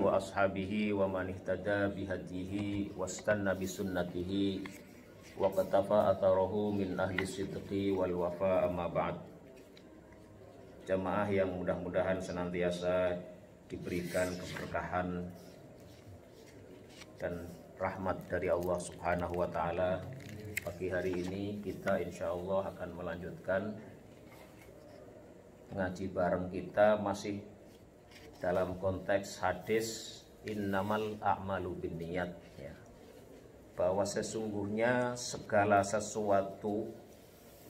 wa ashabihi wa man ihtada bihadihi wastanna bisunnatihi wa qatafa atharahu min ahli sidqi wal wafa, amma ba'd. Jamaah yang mudah-mudahan senantiasa diberikan keberkahan dan rahmat dari Allah Subhanahu wa taala. Pagi hari ini kita insya Allah akan melanjutkan ngaji bareng kita, masih dalam konteks hadis innamal a'malu binniyat, ya, bahwa sesungguhnya segala sesuatu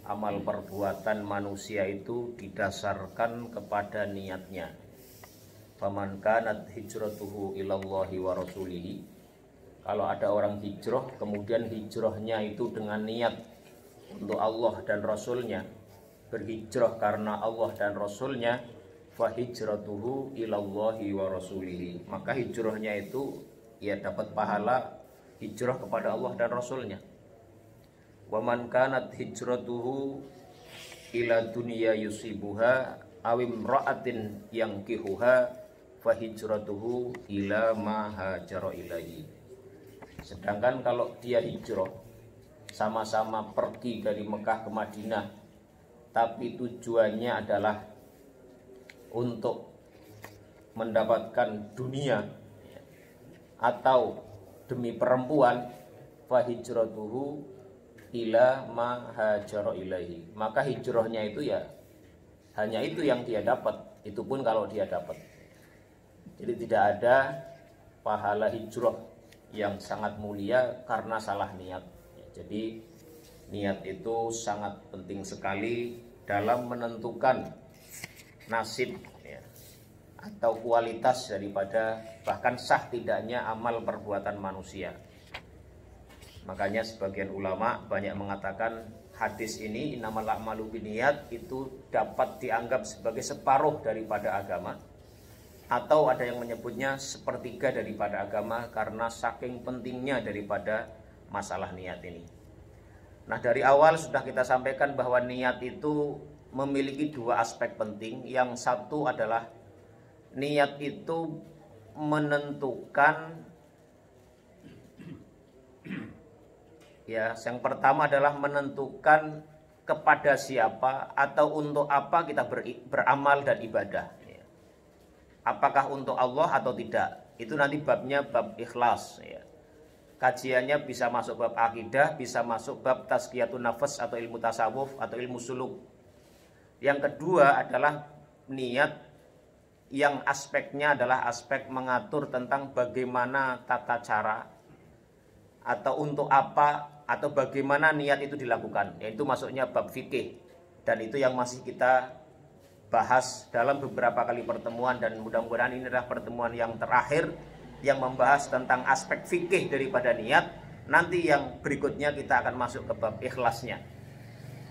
amal perbuatan manusia itu didasarkan kepada niatnya. Faman kanat hijratuhu ilallahi wa rasulihi, kalau ada orang hijrah kemudian hijrahnya itu dengan niat untuk Allah dan Rasulnya, berhijrah karena Allah dan Rasulnya, fa hijratuhu ilallahi wa rasulihi, maka hijrahnya itu ya dapat pahala hijrah kepada Allah dan Rasulnya. Wa man kanat hijratuhu ila dunya yusibuha aw imra'atin yankihuha fa hijratuhu ila ma hajara ilaihi. Sedangkan kalau dia hijrah sama-sama pergi dari Mekah ke Madinah, tapi tujuannya adalah untuk mendapatkan dunia atau demi perempuan, fa hijratuhu ila ma hajara ilaihi, maka hijrahnya itu ya hanya itu yang dia dapat, itu pun kalau dia dapat. Jadi tidak ada pahala hijrah yang sangat mulia karena salah niat. Jadi niat itu sangat penting sekali dalam menentukan nasib, ya, atau kualitas daripada bahkan sah tidaknya amal perbuatan manusia. Makanya sebagian ulama banyak mengatakan hadis ini innamal a'malu binniyat itu dapat dianggap sebagai separuh daripada agama, atau ada yang menyebutnya sepertiga daripada agama karena saking pentingnya daripada masalah niat ini. Nah, dari awal sudah kita sampaikan bahwa niat itu memiliki dua aspek penting. Yang satu adalah niat itu menentukan, ya, yang pertama adalah menentukan kepada siapa atau untuk apa kita beramal dan ibadah, ya. Apakah untuk Allah atau tidak, itu nanti babnya bab ikhlas, ya. Kajiannya bisa masuk bab akidah, bisa masuk bab tazkiyatun nafas atau ilmu tasawuf atau ilmu suluk. Yang kedua adalah niat yang aspeknya adalah aspek mengatur tentang bagaimana tata cara atau untuk apa atau bagaimana niat itu dilakukan, yaitu masuknya bab fikih, dan itu yang masih kita bahas dalam beberapa kali pertemuan, dan mudah-mudahan ini adalah pertemuan yang terakhir yang membahas tentang aspek fikih daripada niat. Nanti yang berikutnya kita akan masuk ke bab ikhlasnya,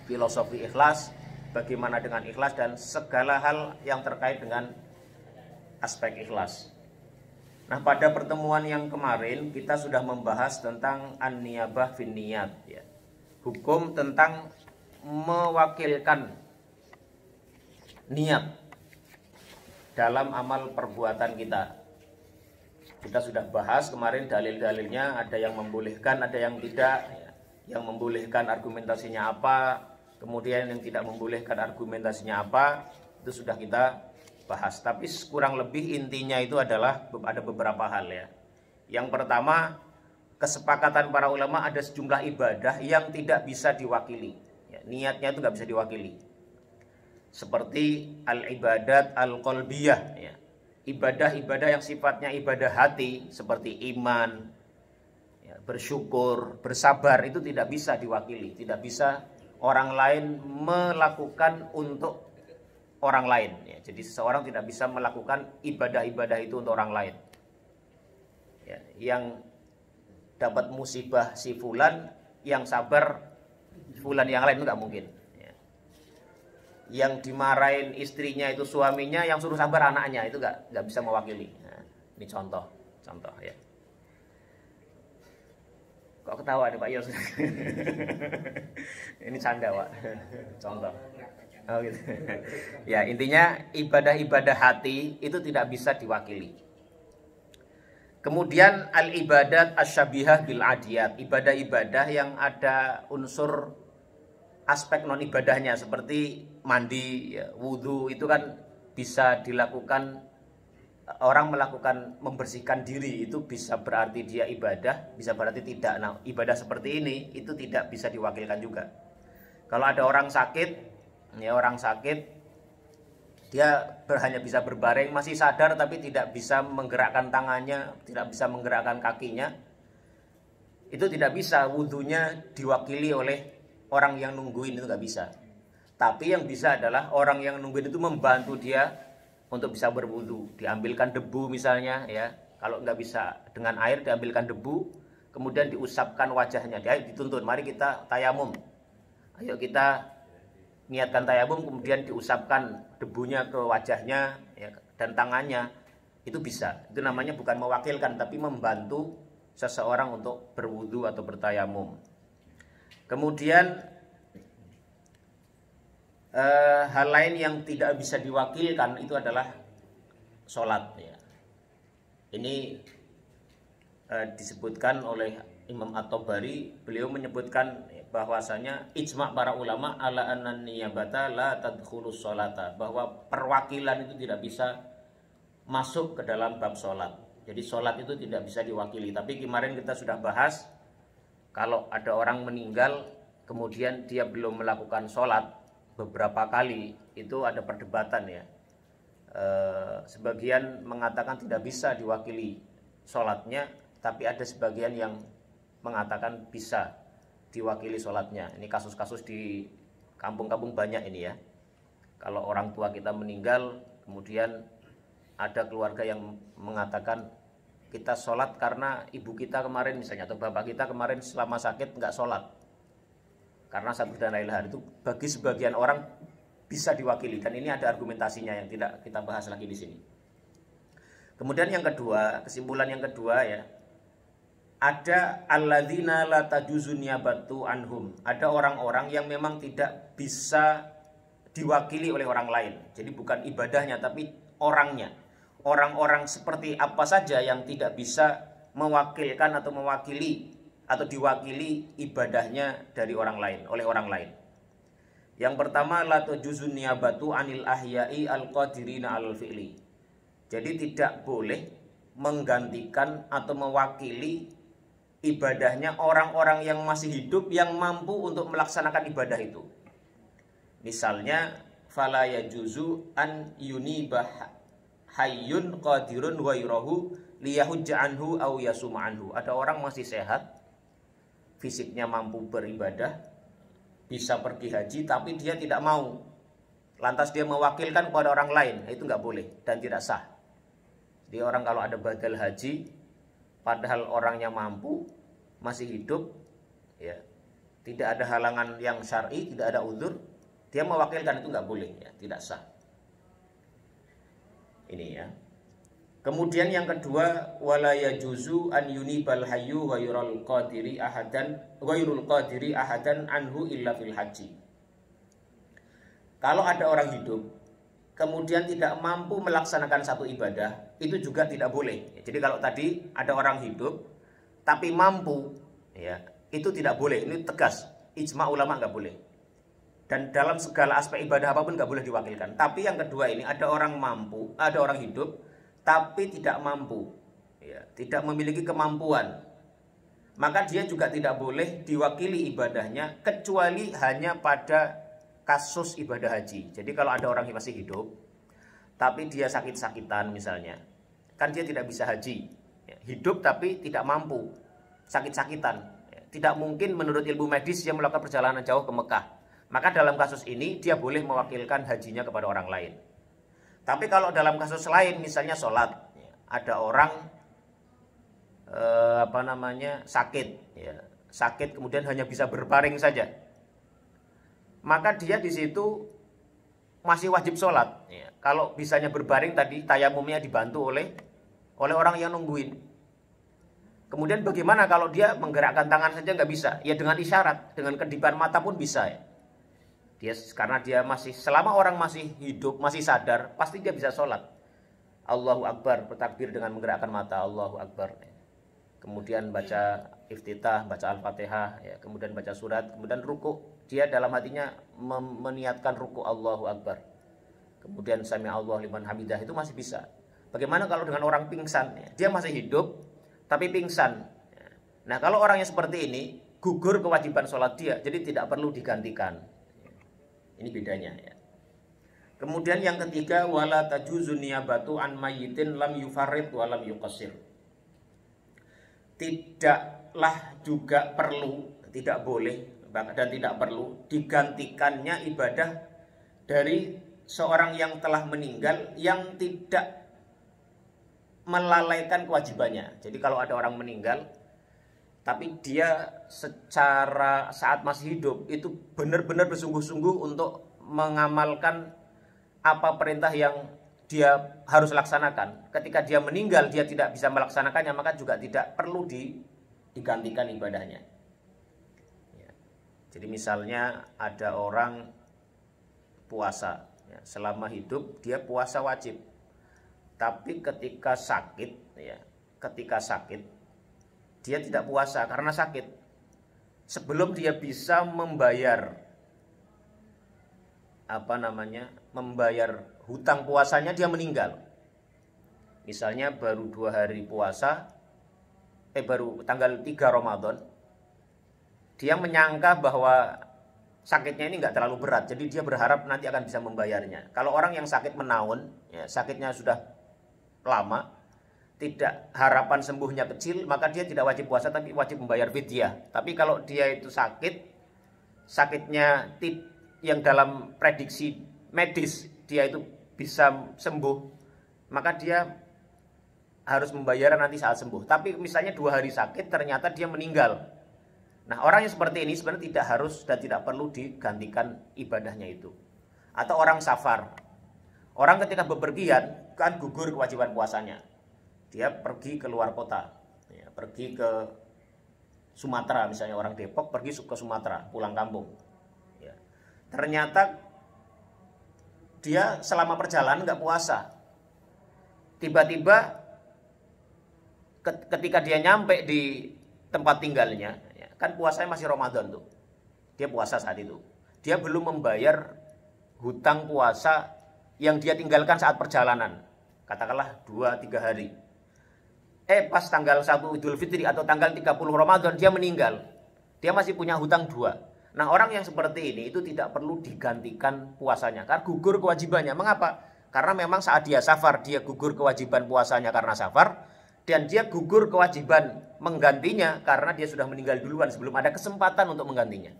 filosofi ikhlas, bagaimana dengan ikhlas dan segala hal yang terkait dengan aspek ikhlas. Nah, pada pertemuan yang kemarin kita sudah membahas tentang an-niyabah fin niyat, ya. Hukum tentang mewakilkan niat dalam amal perbuatan kita. Kita sudah bahas kemarin dalil-dalilnya, ada yang membolehkan, ada yang tidak, ya. Yang membolehkan argumentasinya apa, kemudian yang tidak membolehkan argumentasinya apa, itu sudah kita bahas. Tapi kurang lebih intinya itu adalah ada beberapa hal, ya. Yang pertama, kesepakatan para ulama ada sejumlah ibadah yang tidak bisa diwakili, ya, niatnya itu nggak bisa diwakili. Seperti al-ibadat al-qalbiyah, ya. Ibadah-ibadah yang sifatnya ibadah hati seperti iman, ya, bersyukur, bersabar, itu tidak bisa diwakili, tidak bisa orang lain melakukan untuk orang lain, ya. Jadi seseorang tidak bisa melakukan ibadah-ibadah itu untuk orang lain, ya. Yang dapat musibah si fulan, yang sabar fulan yang lain itu nggak mungkin, ya. Yang dimarahin istrinya itu suaminya, yang suruh sabar anaknya, itu nggak bisa mewakili. Nah, ini contoh, ya. Kok ketawa nih Pak Yos? Ini canda, Pak. Contoh. Oh, gitu. Ya, intinya ibadah-ibadah hati itu tidak bisa diwakili. Kemudian al-ibadat asyabihah bil adiyat, ibadah-ibadah yang ada unsur aspek non ibadahnya seperti mandi, ya, wudhu itu kan bisa dilakukan, orang melakukan membersihkan diri itu bisa berarti dia ibadah, bisa berarti tidak. Nah, ibadah seperti ini itu tidak bisa diwakilkan juga. Kalau ada orang sakit, ya orang sakit dia hanya bisa berbaring, masih sadar tapi tidak bisa menggerakkan tangannya, tidak bisa menggerakkan kakinya, itu tidak bisa wudhunya diwakili oleh orang yang nungguin, itu nggak bisa. Tapi yang bisa adalah orang yang nungguin itu membantu dia untuk bisa berwudhu. Diambilkan debu misalnya, ya kalau nggak bisa dengan air diambilkan debu, kemudian diusapkan wajahnya. Dia dituntun, mari kita tayamum, ayo kita niatkan tayamum, kemudian diusapkan debunya ke wajahnya, ya, dan tangannya, itu bisa. Itu namanya bukan mewakilkan tapi membantu seseorang untuk berwudu atau bertayamum. Kemudian hal lain yang tidak bisa diwakilkan itu adalah sholat, ya. Ini disebutkan oleh Imam At-Tabari, beliau menyebutkan bahwasanya ijma' para ulama ala annan niyabata la tadkhulus sholata, bahwa perwakilan itu tidak bisa masuk ke dalam bab sholat. Jadi sholat itu tidak bisa diwakili. Tapi kemarin kita sudah bahas, kalau ada orang meninggal kemudian dia belum melakukan sholat beberapa kali, itu ada perdebatan, ya. Sebagian mengatakan tidak bisa diwakili sholatnya, tapi ada sebagian yang mengatakan bisa diwakili sholatnya. Ini kasus-kasus di kampung-kampung banyak ini, ya. Kalau orang tua kita meninggal, kemudian ada keluarga yang mengatakan kita sholat karena ibu kita kemarin misalnya, atau bapak kita kemarin selama sakit nggak sholat karena satu dan lain hal. Itu bagi sebagian orang bisa diwakili, dan ini ada argumentasinya yang tidak kita bahas lagi di sini. Kemudian yang kedua, kesimpulan yang kedua, ya, ada alladzina la tajuzu niyabatu anhum. Ada orang-orang yang memang tidak bisa diwakili oleh orang lain. Jadi bukan ibadahnya tapi orangnya. Orang-orang seperti apa saja yang tidak bisa mewakilkan atau mewakili atau diwakili ibadahnya dari orang lain, oleh orang lain. Yang pertama, la tajuzu niyabatu anil ahya'i al-qadirina al-fi'li. Jadi tidak boleh menggantikan atau mewakili ibadahnya orang-orang yang masih hidup yang mampu untuk melaksanakan ibadah itu. Misalnya, fala yajuzu an yunibah hayyun qadirun wa yurahu liyahujja anhu aw yasuma anhu. Ada orang masih sehat, fisiknya mampu beribadah, bisa pergi haji, tapi dia tidak mau. Lantas dia mewakilkan kepada orang lain, itu nggak boleh dan tidak sah. Jadi orang kalau ada badal haji, padahal orangnya mampu, masih hidup, ya, tidak ada halangan yang syar'i, tidak ada uzur, dia mewakilkan, itu nggak boleh, ya, tidak sah. Ini, ya. Kemudian yang kedua, wala yajuzu an yunibal hayyu ghairul qadiri ahadan anhu illa fil haji. Kalau ada orang hidup kemudian tidak mampu melaksanakan satu ibadah, itu juga tidak boleh. Jadi kalau tadi ada orang hidup tapi mampu, ya, itu tidak boleh. Ini tegas, ijma ulama nggak boleh. Dan dalam segala aspek ibadah apapun nggak boleh diwakilkan. Tapi yang kedua ini, ada orang mampu, ada orang hidup tapi tidak mampu, ya, tidak memiliki kemampuan, maka dia juga tidak boleh diwakili ibadahnya kecuali hanya pada kasus ibadah haji. Jadi kalau ada orang yang masih hidup tapi dia sakit-sakitan misalnya, kan dia tidak bisa haji, ya, hidup tapi tidak mampu, sakit-sakitan, ya, tidak mungkin menurut ilmu medis dia melakukan perjalanan jauh ke Mekah. Maka dalam kasus ini dia boleh mewakilkan hajinya kepada orang lain. Tapi kalau dalam kasus lain, misalnya sholat, ya, ada orang sakit, ya, sakit kemudian hanya bisa berbaring saja, maka dia di situ masih wajib sholat, ya. Kalau bisanya berbaring tadi, tayamumnya dibantu oleh orang yang nungguin. Kemudian bagaimana kalau dia menggerakkan tangan saja nggak bisa? Ya dengan isyarat, dengan kedipan mata pun bisa, ya. Karena dia masih, selama orang masih hidup, masih sadar, pasti dia bisa sholat. Allahu Akbar, bertakbir dengan menggerakkan mata, Allahu Akbar. Kemudian baca iftitah, baca Al-Fatihah, ya, kemudian baca surat, kemudian ruku. Dia dalam hatinya meniatkan ruku Allahu Akbar. Kemudian sami Allah liman hamidah, itu masih bisa. Bagaimana kalau dengan orang pingsan? Dia masih hidup tapi pingsan. Nah, kalau orang yang seperti ini gugur kewajiban sholat dia, jadi tidak perlu digantikan. Ini bedanya ya. Kemudian yang ketiga, wala tajuzu niyabatu an mayyitin lam yufarrid wa lam yuqassir. Tidaklah juga perlu, tidak boleh dan tidak perlu digantikannya ibadah dari seorang yang telah meninggal yang tidak melalaikan kewajibannya. Jadi kalau ada orang meninggal tapi dia secara saat masih hidup itu benar-benar bersungguh-sungguh untuk mengamalkan apa perintah yang dia harus laksanakan. Ketika dia meninggal dia tidak bisa melaksanakannya, maka juga tidak perlu digantikan ibadahnya. Ya. Jadi misalnya ada orang puasa, ya, selama hidup dia puasa wajib. Tapi ketika sakit, ya, ketika sakit dia tidak puasa karena sakit. Sebelum dia bisa membayar membayar hutang puasanya, dia meninggal. Misalnya baru 2 hari puasa, baru tanggal 3 Ramadan, dia menyangka bahwa sakitnya ini nggak terlalu berat, jadi dia berharap nanti akan bisa membayarnya. Kalau orang yang sakit menaun, ya, sakitnya sudah lama, tidak harapan sembuhnya kecil, maka dia tidak wajib puasa tapi wajib membayar fidyah. Tapi kalau dia itu sakitnya yang dalam prediksi medis dia itu bisa sembuh, maka dia harus membayar nanti saat sembuh. Tapi misalnya 2 hari sakit ternyata dia meninggal. Nah, orang yang seperti ini sebenarnya tidak harus dan tidak perlu digantikan ibadahnya itu. Atau orang safar. Orang ketika bepergian kan gugur kewajiban puasanya. Dia pergi ke luar kota, ya, pergi ke Sumatera, misalnya orang Depok pergi ke Sumatera, pulang kampung. Ya. Ternyata dia selama perjalanan nggak puasa. Tiba-tiba ketika dia nyampe di tempat tinggalnya, ya, kan puasanya masih Ramadan tuh. Dia puasa saat itu. Dia belum membayar hutang puasa yang dia tinggalkan saat perjalanan. Katakanlah 2-3 hari. Pas tanggal 1 Idul Fitri atau tanggal 30 Ramadan dia meninggal. Dia masih punya hutang 2. Nah, orang yang seperti ini itu tidak perlu digantikan puasanya karena gugur kewajibannya. Mengapa? Karena memang saat dia safar dia gugur kewajiban puasanya karena safar, dan dia gugur kewajiban menggantinya karena dia sudah meninggal duluan sebelum ada kesempatan untuk menggantinya.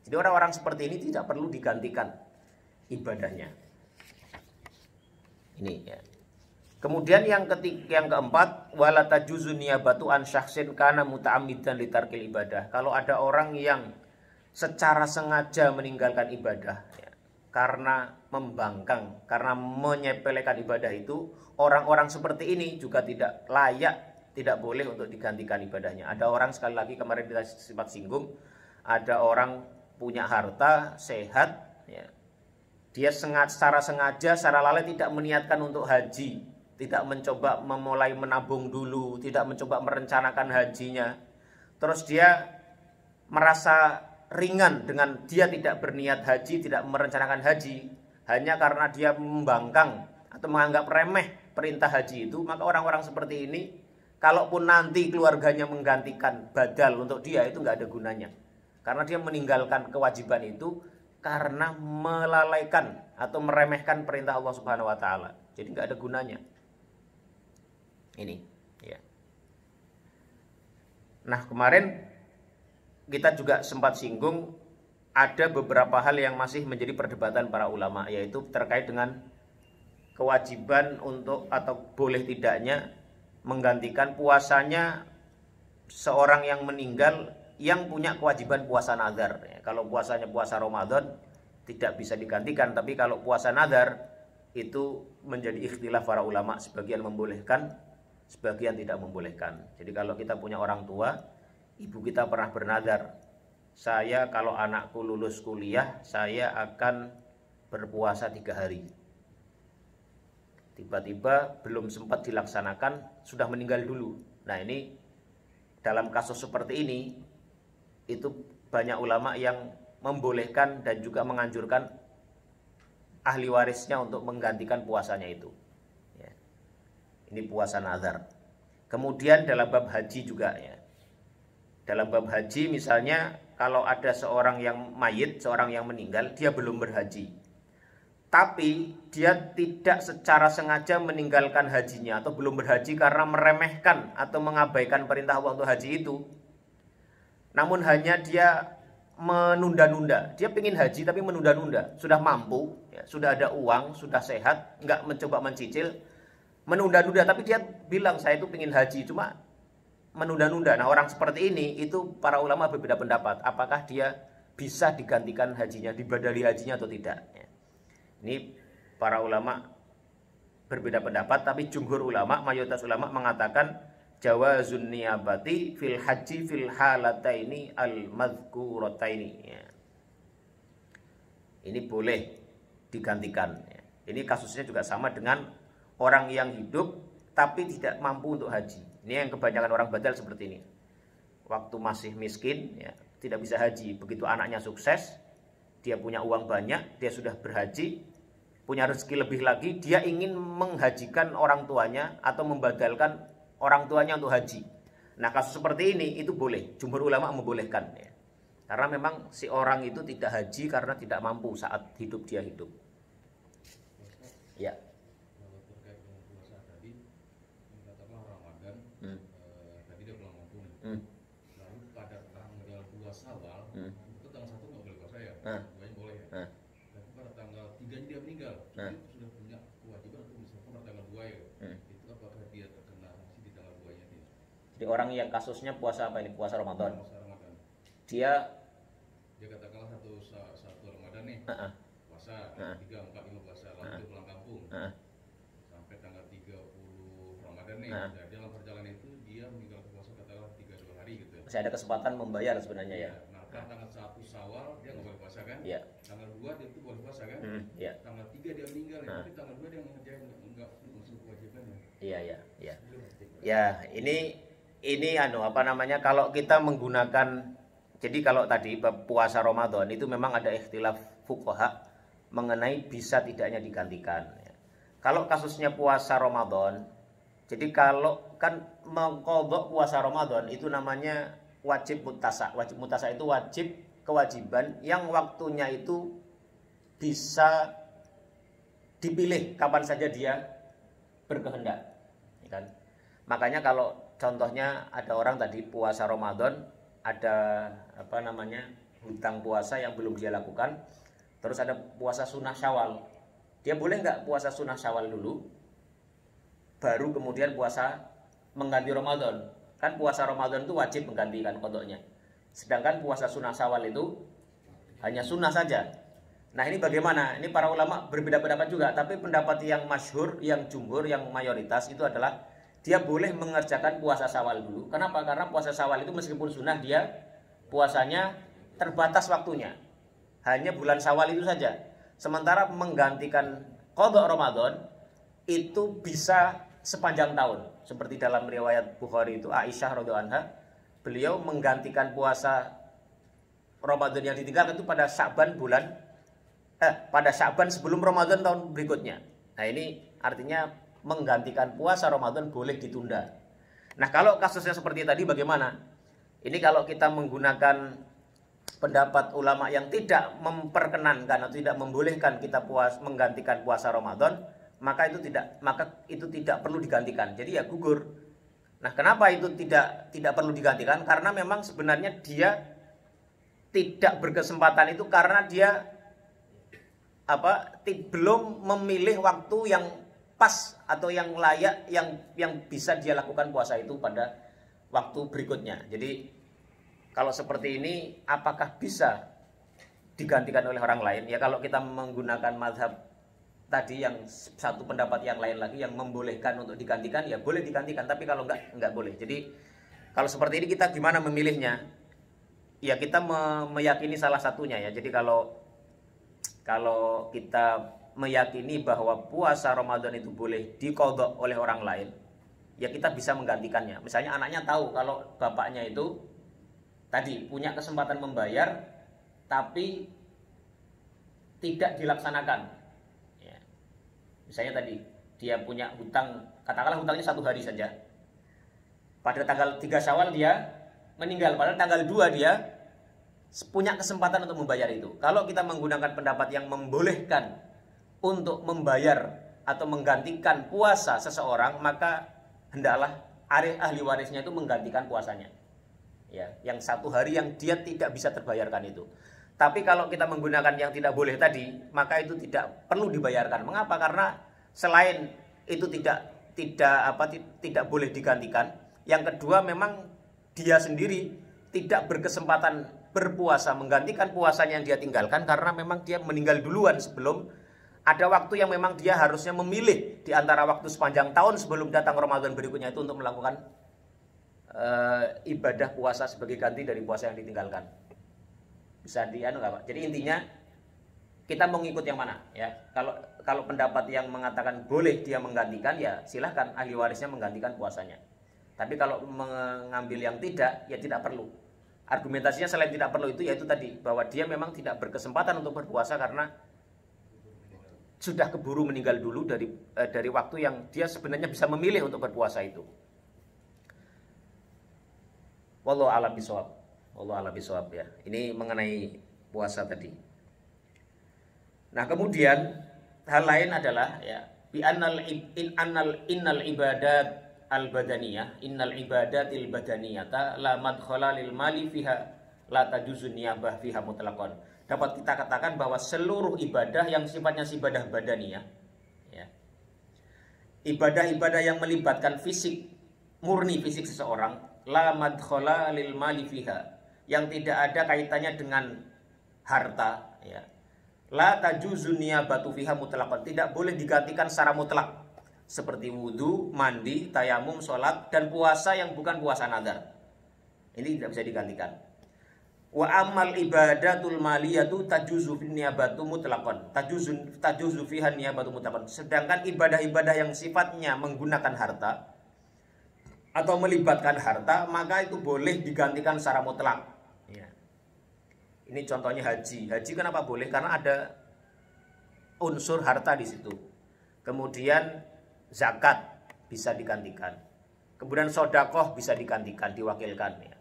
Jadi orang-orang seperti ini tidak perlu digantikan ibadahnya. Ini ya. Kemudian yang keempat, wala tajuzu niyabatu an syakhsin kana muta'ammidan li tarkil ibadah. Kalau ada orang yang secara sengaja meninggalkan ibadah, ya, karena membangkang, karena menyepelekan ibadah itu, orang-orang seperti ini juga tidak layak, tidak boleh untuk digantikan ibadahnya. Ada orang, sekali lagi kemarin kita sempat singgung, ada orang punya harta, sehat, ya, dia secara sengaja, secara lalai tidak meniatkan untuk haji, tidak mencoba memulai menabung dulu, tidak mencoba merencanakan hajinya. Terus dia merasa ringan dengan dia tidak berniat haji, tidak merencanakan haji, hanya karena dia membangkang atau menganggap remeh perintah haji itu. Maka orang-orang seperti ini, kalaupun nanti keluarganya menggantikan badal untuk dia, itu nggak ada gunanya. Karena dia meninggalkan kewajiban itu karena melalaikan atau meremehkan perintah Allah Subhanahu wa taala. Jadi nggak ada gunanya. Ini ya. Nah, kemarin kita juga sempat singgung ada beberapa hal yang masih menjadi perdebatan para ulama, yaitu terkait dengan kewajiban untuk atau boleh tidaknya menggantikan puasanya seorang yang meninggal yang punya kewajiban puasa nazar. Ya, kalau puasanya puasa Ramadan tidak bisa digantikan, tapi kalau puasa nazar itu menjadi ikhtilaf para ulama, sebagian membolehkan, sebagian tidak membolehkan. Jadi kalau kita punya orang tua, ibu kita pernah bernazar, saya kalau anakku lulus kuliah, saya akan berpuasa 3 hari. Tiba-tiba belum sempat dilaksanakan sudah meninggal dulu. Nah, ini dalam kasus seperti ini itu banyak ulama yang membolehkan dan juga menganjurkan ahli warisnya untuk menggantikan puasanya itu. Ya. Ini puasa nazar. Kemudian dalam bab haji juga ya. Dalam bab haji misalnya kalau ada seorang yang mayit, seorang yang meninggal, dia belum berhaji. Tapi dia tidak secara sengaja meninggalkan hajinya atau belum berhaji karena meremehkan atau mengabaikan perintah Allah untuk haji itu. Namun hanya dia menunda-nunda. Dia ingin haji tapi menunda-nunda. Sudah mampu, ya, sudah ada uang, sudah sehat, nggak mencoba mencicil, menunda-nunda. Tapi dia bilang saya itu ingin haji, cuma menunda-nunda. Nah, orang seperti ini itu para ulama berbeda pendapat. Apakah dia bisa digantikan hajinya, dibadali hajinya atau tidak? Ya. Ini para ulama berbeda pendapat, tapi jumhur ulama, mayoritas ulama mengatakan jawazun niyabati fil haji fil halataini al madhkurataini. Ya. Ini boleh digantikan. Ya. Ini kasusnya juga sama dengan orang yang hidup tapi tidak mampu untuk haji. Ini yang kebanyakan orang badal seperti ini. Waktu masih miskin, ya, tidak bisa haji. Begitu anaknya sukses, dia punya uang banyak, dia sudah berhaji, punya rezeki lebih lagi, dia ingin menghajikan orang tuanya atau membadalkan orang tuanya untuk haji. Nah, kasus seperti ini itu boleh, jumhur ulama membolehkan ya. Karena memang si orang itu tidak haji karena tidak mampu saat hidup dia hidup. Ya. Kalau terkait dengan puasa tadi, katakanlah Ramadan, tadi dia belum mampu. Lalu pada tanggal 2 Syawal, itu tanggal 1 nggak boleh puasa ya, 2-nya boleh ya. Tapi pada tanggal 3-nya dia meninggal, dia sudah punya kewajiban untuk misalkan pada tanggal 2 ya. Itu apakah dia terkena masih di tanggal 2-nya dia? Jadi orang yang kasusnya puasa apa ini? Puasa Ramadan. Puasa Ramadan. Dia katakanlah satu Ramadan nih, puasa 3, 4, 5 puasa, lalu dia pulang kampung sampai tanggal 30 Ramadan nih. Nah, dalam perjalanan itu dia meninggalkan puasa katakanlah 3-2 hari gitu ya. Masih ada kesempatan membayar sebenarnya ya. Nah, kan tanggal 1 Syawal dia nggak boleh puasa kan? Iya. Tanggal 2 dia tuh boleh puasa kan? Iya. Tanggal 3 dia meninggal ya, tapi tanggal 2 dia ngerjain nggak masuk kewajibannya. Iya. Ya, ini apa namanya, kalau kita menggunakan, jadi kalau tadi puasa Ramadan itu memang ada ikhtilaf fuqaha mengenai bisa tidaknya digantikan. Kalau kasusnya puasa Ramadan, jadi kalau kan mengqadha puasa Ramadan itu namanya wajib muttasa. Wajib muttasa itu wajib kewajiban yang waktunya itu bisa dipilih kapan saja dia berkehendak, ya kan? Makanya kalau contohnya ada orang tadi puasa Ramadan, ada apa namanya hutang puasa yang belum dia lakukan, terus ada puasa sunnah Syawal, dia boleh nggak puasa sunnah Syawal dulu, baru kemudian puasa mengganti Ramadan? Kan puasa Ramadan itu wajib menggantikan qadanya, sedangkan puasa sunnah Syawal itu hanya sunnah saja. Nah, ini bagaimana? Ini para ulama berbeda pendapat juga, tapi pendapat yang masyhur, yang jumhur, yang mayoritas itu adalah dia boleh mengerjakan puasa Syawal dulu. Kenapa? Karena puasa Syawal itu meskipun sunnah, dia puasanya terbatas waktunya, hanya bulan Syawal itu saja. Sementara menggantikan qadha Ramadan itu bisa sepanjang tahun. Seperti dalam riwayat Bukhari itu Aisyah radhiyallahu anha, beliau menggantikan puasa Ramadan yang ditinggalkan itu pada Sya'ban sebelum Ramadan tahun berikutnya. Nah, ini artinya menggantikan puasa Ramadan boleh ditunda. Nah, kalau kasusnya seperti tadi bagaimana? Ini kalau kita menggunakan pendapat ulama yang tidak memperkenankan atau tidak membolehkan kita menggantikan puasa Ramadan, maka itu tidak perlu digantikan. Jadi ya gugur. Nah, kenapa itu tidak perlu digantikan? Karena memang sebenarnya dia tidak berkesempatan itu karena dia belum memilih waktu yang pas atau yang layak yang bisa dia lakukan puasa itu pada waktu berikutnya. Jadi kalau seperti ini apakah bisa digantikan oleh orang lain? Ya, kalau kita menggunakan mazhab tadi yang satu pendapat yang lain lagi yang membolehkan untuk digantikan, ya boleh digantikan, tapi kalau enggak boleh. Jadi kalau seperti ini kita gimana memilihnya? Ya kita meyakini salah satunya ya. Jadi kalau kita meyakini bahwa puasa Ramadan itu boleh diqadha oleh orang lain, ya kita bisa menggantikannya. Misalnya anaknya tahu kalau bapaknya itu tadi punya kesempatan membayar tapi tidak dilaksanakan. Ya. Misalnya tadi dia punya hutang, katakanlah hutangnya 1 hari saja. Pada tanggal 3 Syawal dia meninggal, padahal tanggal 2 dia punya kesempatan untuk membayar itu. Kalau kita menggunakan pendapat yang membolehkan untuk membayar atau menggantikan puasa seseorang, maka hendaklah ahli warisnya itu menggantikan puasanya. Ya, yang 1 hari yang dia tidak bisa terbayarkan itu. Tapi kalau kita menggunakan yang tidak boleh tadi, maka itu tidak perlu dibayarkan. Mengapa? Karena selain itu tidak boleh digantikan. Yang kedua, memang dia sendiri tidak berkesempatan berpuasa, menggantikan puasanya yang dia tinggalkan, karena memang dia meninggal duluan sebelum ada waktu yang memang dia harusnya memilih di antara waktu sepanjang tahun sebelum datang Ramadan berikutnya itu untuk melakukan ibadah puasa sebagai ganti dari puasa yang ditinggalkan. Bisa nggak Pak? Jadi intinya kita mau ngikut yang mana ya? Kalau pendapat yang mengatakan boleh dia menggantikan, ya silahkan ahli warisnya menggantikan puasanya. Tapi kalau mengambil yang tidak, ya tidak perlu. Argumentasinya selain tidak perlu itu, yaitu tadi bahwa dia memang tidak berkesempatan untuk berpuasa karena sudah keburu meninggal dulu dari waktu yang dia sebenarnya bisa memilih untuk berpuasa itu. Wallahu a'lam bishawab. Wallahu a'lam bishawab ya. Ini mengenai puasa tadi. Nah, kemudian hal lain adalah ya innal ibadat al-badaniyah, innal ibadatil badaniyata la madkhala lil mali fiha la tajuzun niyabah fiha mutlaqan. Dapat kita katakan bahwa seluruh ibadah yang sifatnya ibadah badaniyah ya. Ibadah-ibadah yang melibatkan fisik, murni fisik seseorang, la madkhala lil mali fiha, yang tidak ada kaitannya dengan harta ya. La tajuzun niyabatu fiha mutlaqan, tidak boleh digantikan secara mutlak. Seperti wudu, mandi, tayamum, sholat, dan puasa yang bukan puasa nazar. Ini tidak bisa digantikan. Wa amal ibadatul maliyatu tajuzu fin niyabatu mutlaqan. Tajuzu fiha niyabatu mutlaqan. Sedangkan ibadah-ibadah yang sifatnya menggunakan harta atau melibatkan harta, maka itu boleh digantikan secara mutlak. Ya. Ini contohnya haji. Haji kenapa boleh? Karena ada unsur harta di situ. Kemudian zakat bisa digantikan. Kemudian sodakoh bisa digantikan, diwakilkan ya.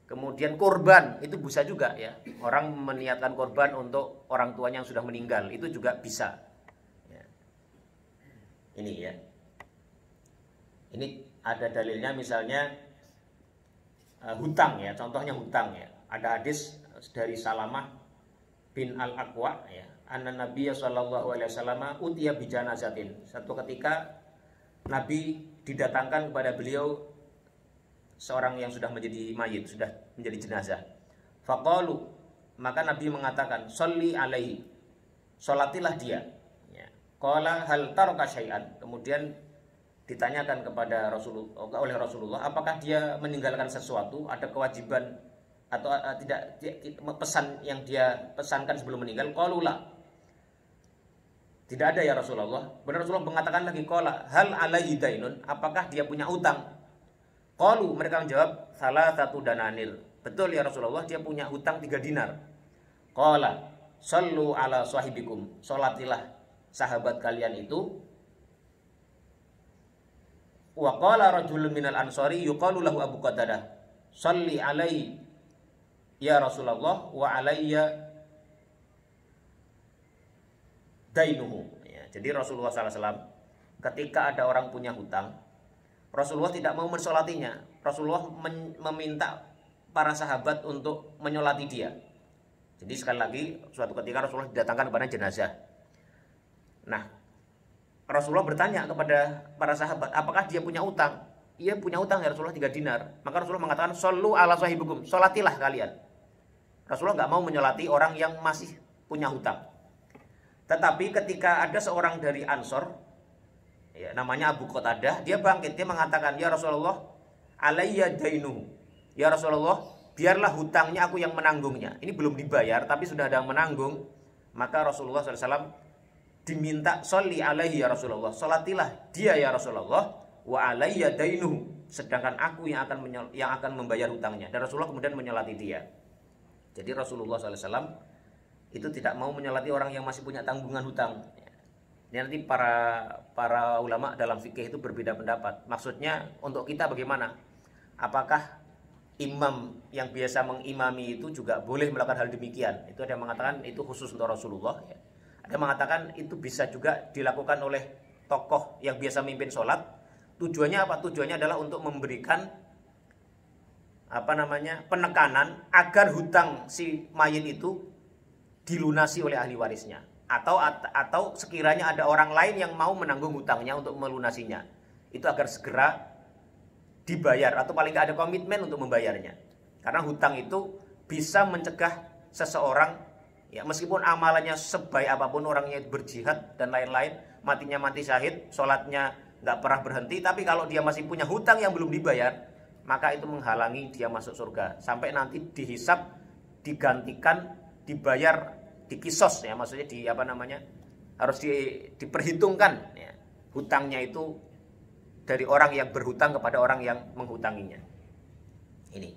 Kemudian kurban itu bisa juga ya. Orang meniatkan kurban untuk orang tuanya yang sudah meninggal, itu juga bisa. Ya. Ini ya. Ini ada dalilnya, misalnya hutang ya. Contohnya hutang ya. Ada hadis dari Salamah bin Al-Aqwa ya. Anna Nabiyya sallallahu alaihi wasallam utiya bi janazatin. Satu ketika Nabi didatangkan kepada beliau seorang yang sudah menjadi mayit, sudah menjadi jenazah. Faqalu, maka Nabi mengatakan, "Sholli alaihi." Salatilah dia. Ya. Qala hal taraka syai'an. Kemudian ditanyakan kepada oleh Rasulullah, apakah dia meninggalkan sesuatu, ada kewajiban atau tidak pesan yang dia pesankan sebelum meninggal? Qalu la. Tidak ada ya Rasulullah. Benar, Rasulullah mengatakan lagi, qala hal alaihi dainun, apakah dia punya utang? Qalu, mereka menjawab, salah satu dananir. Betul ya Rasulullah, dia punya hutang 3 dinar. Qala sallu ala sahibikum, salatilah sahabat kalian itu. Wa qala rajulun minal ansari yuqalu lahu Abu Qatadah, salli alaihi ya Rasulullah wa alayya dainuhu. Ya, jadi Rasulullah SAW ketika ada orang punya hutang, Rasulullah tidak mau mensolatinya. Rasulullah meminta para sahabat untuk menyolati dia. Jadi sekali lagi, suatu ketika Rasulullah didatangkan kepada jenazah. Nah, Rasulullah bertanya kepada para sahabat, apakah dia punya utang? Ia punya utang ya Rasulullah 3 dinar. Maka Rasulullah mengatakan, shollu ala sahibikum, solatilah kalian. Rasulullah nggak mau menyolati orang yang masih punya hutang. Tetapi ketika ada seorang dari Ansor, ya, namanya Abu Qatadah, dia bangkit, dia mengatakan, ya Rasulullah, alayya dainuhu. Ya Rasulullah, biarlah hutangnya aku yang menanggungnya. Ini belum dibayar, tapi sudah ada yang menanggung. Maka Rasulullah SAW diminta sholli alaihi ya Rasulullah, salatilah dia ya Rasulullah, wa alayya dainuhu, sedangkan aku yang akan membayar hutangnya. Dan Rasulullah kemudian menyolati dia. Jadi Rasulullah SAW itu tidak mau menyolati orang yang masih punya tanggungan hutang. Ini nanti para ulama dalam fikih itu berbeda pendapat. Maksudnya untuk kita bagaimana? Apakah imam yang biasa mengimami itu juga boleh melakukan hal demikian? Itu ada yang mengatakan itu khusus untuk Rasulullah, ya. Ada yang mengatakan itu bisa juga dilakukan oleh tokoh yang biasa memimpin sholat. Tujuannya apa? Tujuannya adalah untuk memberikan penekanan agar hutang si mayit itu dilunasi oleh ahli warisnya. Atau sekiranya ada orang lain yang mau menanggung hutangnya untuk melunasinya, itu agar segera dibayar, atau paling nggak ada komitmen untuk membayarnya. Karena hutang itu bisa mencegah seseorang, ya meskipun amalannya sebaik apapun, orangnya berjihad dan lain-lain, matinya mati syahid, sholatnya nggak pernah berhenti, tapi kalau dia masih punya hutang yang belum dibayar, maka itu menghalangi dia masuk surga sampai nanti dihisab, digantikan, dibayar, dikisos, ya maksudnya harus diperhitungkan, ya, hutangnya itu dari orang yang berhutang kepada orang yang menghutanginya. Ini.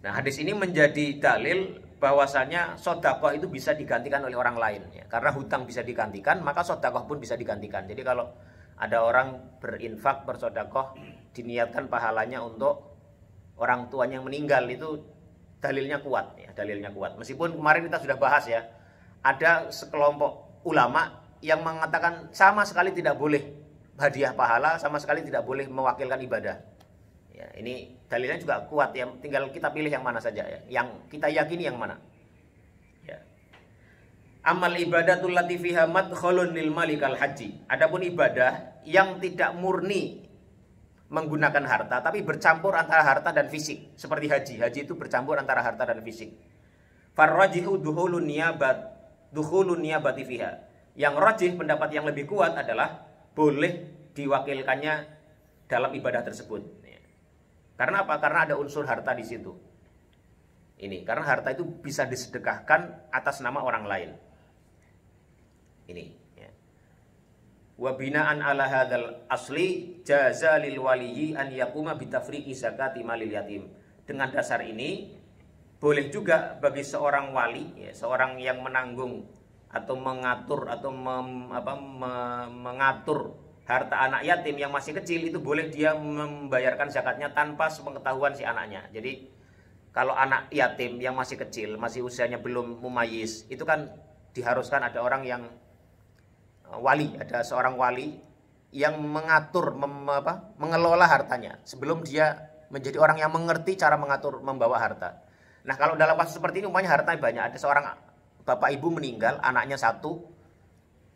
Nah, hadis ini menjadi dalil bahwasanya sedekah itu bisa digantikan oleh orang lain, ya. Karena hutang bisa digantikan, maka sedekah pun bisa digantikan. Jadi kalau ada orang berinfak, bersedekah, diniatkan pahalanya untuk orang tuanya yang meninggal, itu dalilnya kuat, ya, dalilnya kuat. Meskipun kemarin kita sudah bahas, ya, ada sekelompok ulama yang mengatakan sama sekali tidak boleh hadiah pahala, sama sekali tidak boleh mewakilkan ibadah. Ya, ini dalilnya juga kuat, ya. Tinggal kita pilih yang mana saja, ya. Yang kita yakini yang mana. Ya. Amal ibadatul lati fiha madkhalun lil malikal haji. Adapun ibadah yang tidak murni menggunakan harta, tapi bercampur antara harta dan fisik, seperti haji. Haji itu bercampur antara harta dan fisik. Farrajihu dukhulun niyabati fiha. Yang rajih, pendapat yang lebih kuat adalah boleh diwakilkannya dalam ibadah tersebut. Karena apa? Karena ada unsur harta di situ. Ini karena harta itu bisa disedekahkan atas nama orang lain. Ini. Ya. Wa binaan ala hadzal asli jaza lil waliyyi an yaquma bitafriqi zakati malil yatim. Dengan dasar ini boleh juga bagi seorang wali, ya, seorang yang menanggung atau mengatur atau mengatur harta anak yatim yang masih kecil, itu boleh dia membayarkan zakatnya tanpa sepengetahuan si anaknya. Jadi kalau anak yatim yang masih kecil, masih usianya belum mumayyiz, itu kan diharuskan ada orang yang wali, ada seorang wali yang mengatur, mengelola hartanya sebelum dia menjadi orang yang mengerti cara mengatur, membawa harta. Nah, kalau dalam kasus seperti ini umpamanya hartanya banyak, ada seorang bapak ibu meninggal, anaknya satu,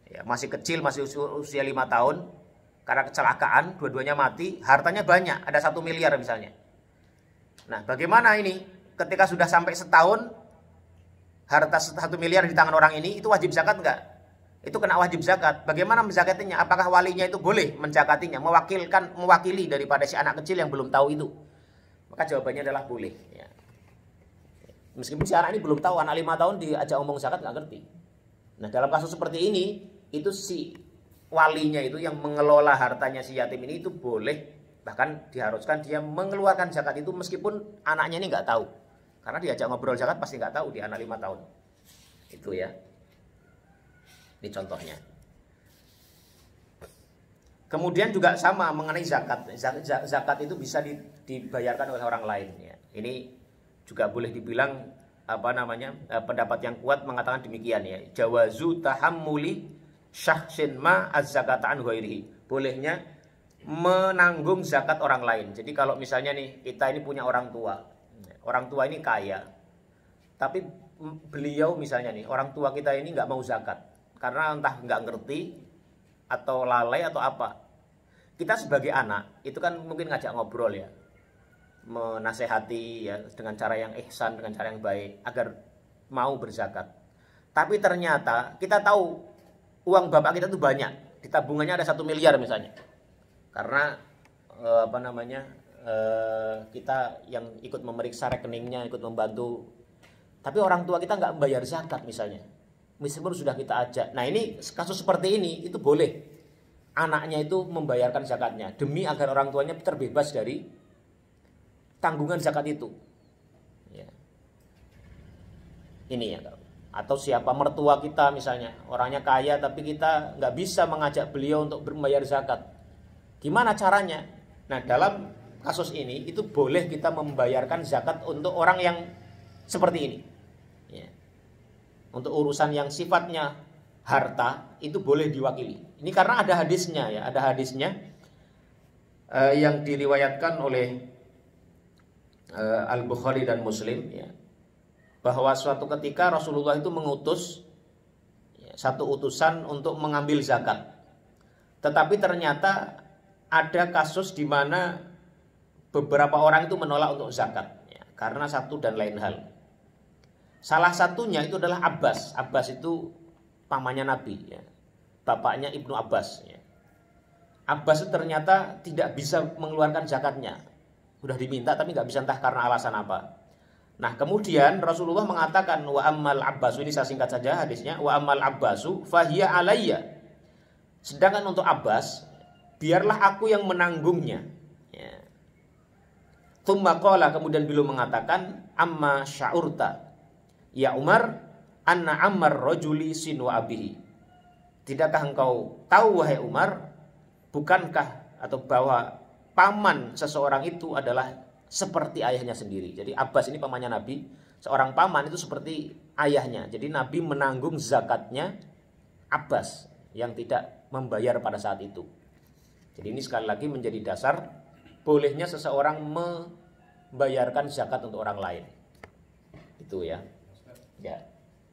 ya, masih kecil, masih usia 5 tahun, karena kecelakaan, dua-duanya mati, hartanya banyak, ada 1 miliar misalnya. Nah, bagaimana ini? Ketika sudah sampai setahun, harta 1 miliar di tangan orang ini, itu wajib zakat enggak? Itu kena wajib zakat. Bagaimana menzakatinya? Apakah walinya itu boleh menzakatinya, mewakili daripada si anak kecil yang belum tahu itu? Maka jawabannya adalah boleh, ya. Meskipun si anak ini belum tahu, anak 5 tahun diajak ngomong zakat nggak ngerti. Nah, dalam kasus seperti ini, itu si walinya itu yang mengelola hartanya si yatim ini itu boleh, bahkan diharuskan dia mengeluarkan zakat itu meskipun anaknya ini nggak tahu. Karena diajak ngobrol zakat pasti nggak tahu di anak 5 tahun. Itu, ya. Ini contohnya. Kemudian juga sama mengenai zakat. Zakat itu bisa dibayarkan oleh orang lain, ya. Ini juga boleh dibilang pendapat yang kuat mengatakan demikian, ya. Jawazu tahammuli syahsin ma az-zakata an ghairihi. Bolehnya menanggung zakat orang lain. Jadi kalau misalnya nih kita ini punya orang tua. Orang tua ini kaya. Tapi beliau misalnya nih, orang tua kita ini nggak mau zakat karena entah nggak ngerti atau lalai atau apa. Kita sebagai anak itu kan mungkin ngajak ngobrol, ya, menasehati, ya, dengan cara yang ihsan, dengan cara yang baik agar mau berzakat. Tapi ternyata kita tahu uang bapak kita itu banyak, di tabungannya ada 1 miliar misalnya. Karena kita yang ikut memeriksa rekeningnya, ikut membantu. Tapi orang tua kita nggak membayar zakat misalnya. meskipun sudah kita ajak. Nah ini kasus seperti ini itu boleh anaknya itu membayarkan zakatnya demi agar orang tuanya terbebas dari tanggungan zakat itu. Ya. Ini ya, atau siapa mertua kita misalnya orangnya kaya tapi kita nggak bisa mengajak beliau untuk membayar zakat. Gimana caranya? Nah dalam kasus ini itu boleh kita membayarkan zakat untuk orang yang seperti ini. Ya. Untuk urusan yang sifatnya harta itu boleh diwakili. Ini karena ada hadisnya ya, ada hadisnya yang diriwayatkan oleh Al-Bukhari dan Muslim ya, bahwa suatu ketika Rasulullah itu mengutus ya, satu utusan untuk mengambil zakat. Tetapi ternyata ada kasus di mana beberapa orang itu menolak untuk zakat ya, karena satu dan lain hal. Salah satunya itu adalah Abbas. Abbas itu pamannya Nabi ya. Bapaknya Ibnu Abbas ya. Abbas itu ternyata tidak bisa mengeluarkan zakatnya. Udah diminta tapi nggak bisa, entah karena alasan apa. Nah kemudian Rasulullah mengatakan wa ammal Abbasu, ini saya singkat saja hadisnya, wa ammal Abbasu fahiya alayya. Sedangkan untuk Abbas biarlah aku yang menanggungnya ya. Tsumma qala, kemudian beliau mengatakan amma sya'urta ya Umar anna ammar rajuli sinu abihi. Tidakkah engkau tahu wahai Umar, bukankah atau bahwa paman seseorang itu adalah seperti ayahnya sendiri. Jadi Abbas ini pamannya Nabi, seorang paman itu seperti ayahnya. Jadi Nabi menanggung zakatnya Abbas yang tidak membayar pada saat itu. Jadi ini sekali lagi menjadi dasar bolehnya seseorang membayarkan zakat untuk orang lain. Itu ya. Ya.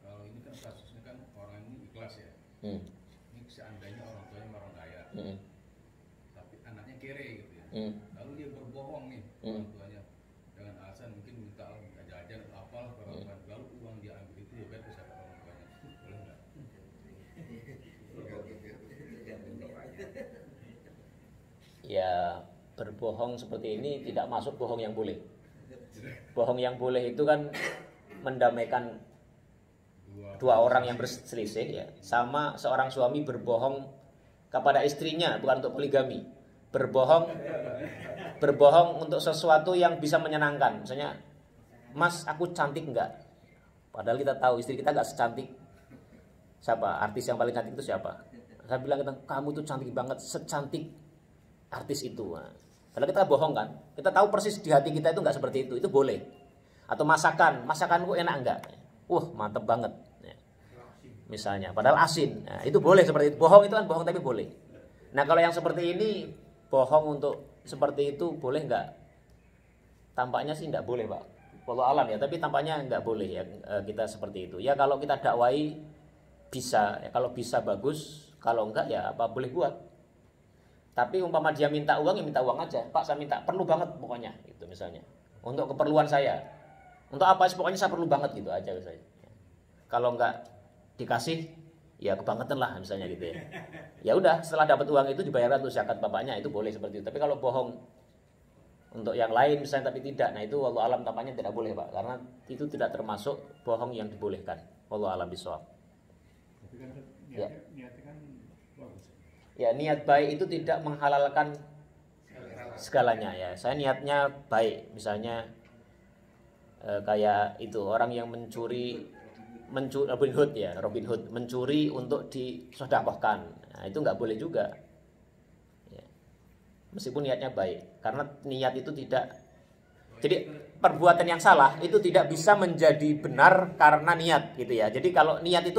Kalau ini kan kasusnya kan orang ini ikhlas ya. Ini seandainya orang tuanya orang kaya, tapi anaknya kere gitu ya. Lalu dia berbohong nih orang tuanya dengan alasan mungkin minta jajan atau apalah ke orang tuanya. Lalu uang dia ambil itu ya biar bisa orang tuanya. Boleh nggak? Ya berbohong seperti ini tidak masuk bohong yang boleh. Bohong yang boleh itu kan mendamaikan dua orang yang berselisih ya, sama seorang suami berbohong kepada istrinya, bukan untuk poligami. Berbohong untuk sesuatu yang bisa menyenangkan. Misalnya, Mas, aku cantik enggak? Padahal kita tahu istri kita enggak secantik. Siapa? Artis yang paling cantik itu siapa? Saya bilang, kamu tuh cantik banget, secantik artis itu. Padahal kita bohong kan? Kita tahu persis di hati kita itu enggak seperti itu boleh. Atau masakanku enak enggak? Mantep banget. Misalnya, padahal asin. Nah, itu boleh seperti itu. Bohong itu kan bohong tapi boleh. Nah, kalau yang seperti ini bohong untuk seperti itu boleh nggak? Tampaknya sih nggak boleh, Pak. Wallahu alam ya, tapi tampaknya nggak boleh ya kita seperti itu. Ya kalau kita dakwai bisa, ya kalau bisa bagus, kalau enggak ya apa boleh buat. Tapi umpama dia minta uang ya minta uang aja. Pak, saya minta perlu banget pokoknya gitu misalnya. Untuk keperluan saya. Untuk apa sih pokoknya saya perlu banget gitu aja misalnya. Kalau enggak dikasih ya kebangetan lah misalnya gitu ya. Ya udah setelah dapat uang itu dibayarkan untuk zakat bapaknya, itu boleh seperti itu. Tapi kalau bohong untuk yang lain misalnya tapi tidak, nah itu wallahu alam tampaknya tidak boleh Pak, karena itu tidak termasuk bohong yang dibolehkan. Wallahu alam bishawab. Tapi kan niatnya kan bagus. Ya niat baik itu tidak menghalalkan segalanya ya. Saya niatnya baik, misalnya kayak itu orang yang mencuri Robin Hood mencuri untuk disedekahkan. Nah, itu nggak boleh juga. Ya. Meskipun niatnya baik, karena niat itu tidak. Jadi perbuatan yang salah itu tidak bisa menjadi benar karena niat gitu ya. Jadi kalau niat itu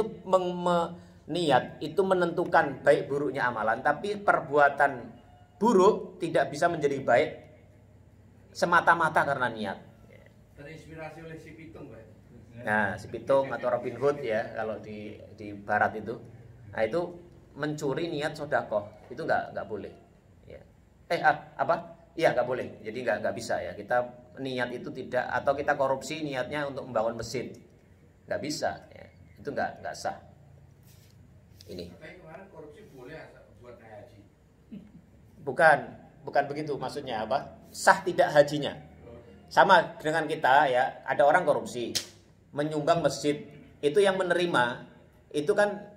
niat itu menentukan baik buruknya amalan, tapi perbuatan buruk tidak bisa menjadi baik semata-mata karena niat. Terinspirasi oleh si Pitung, Pak. Nah, si Pitung atau Robin Hood ya kalau di barat itu. Nah, itu mencuri niat sedekah. Itu nggak boleh. Ya. Apa? Iya, nggak boleh. Jadi nggak bisa ya. Kita niat itu tidak, atau kita korupsi niatnya untuk membangun masjid. Nggak bisa ya. Itu nggak sah. Ini. Tapi kemarin korupsi boleh buat haji. Bukan begitu maksudnya apa? Sah tidak hajinya. Sama dengan kita ya, ada orang korupsi menyumbang masjid, itu yang menerima itu kan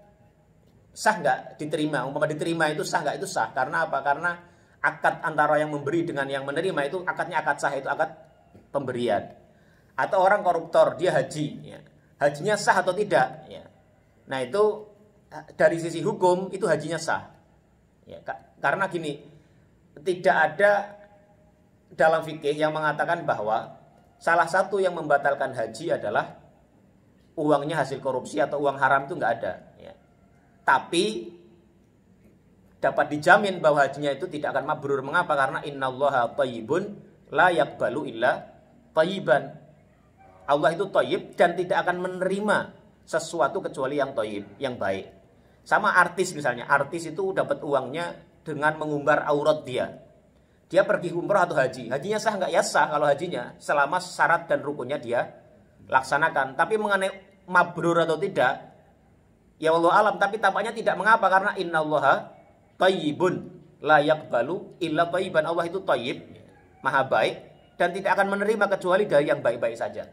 sah nggak diterima? Umpama diterima itu sah nggak? Itu sah. Karena apa? Karena akad antara yang memberi dengan yang menerima itu akadnya akad sah, itu akad pemberian. Atau orang koruptor, dia haji, ya. Hajinya sah atau tidak? Ya. Nah itu dari sisi hukum itu hajinya sah. Ya, karena gini, tidak ada dalam fikih yang mengatakan bahwa salah satu yang membatalkan haji adalah uangnya hasil korupsi atau uang haram, itu nggak ada. Ya. Tapi dapat dijamin bahwa hajinya itu tidak akan mabrur. Mengapa? Karena innallaha thayyibun la yaqbalu illa thayyiban. Allah itu thayyib dan tidak akan menerima sesuatu kecuali yang thayyib, yang baik. Sama artis misalnya, artis itu dapat uangnya dengan mengumbar aurat dia. Dia pergi umrah atau haji. Hajinya sah nggak? Ya sah kalau hajinya, selama syarat dan rukunnya dia laksanakan. Tapi mengenai mabrur atau tidak, ya Allah alam. Tapi tampaknya tidak. Mengapa? Karena innallaha thayyibun la yaqbalu illa thayyiban. Allah itu thayyib, maha baik, dan tidak akan menerima kecuali dari yang baik-baik saja.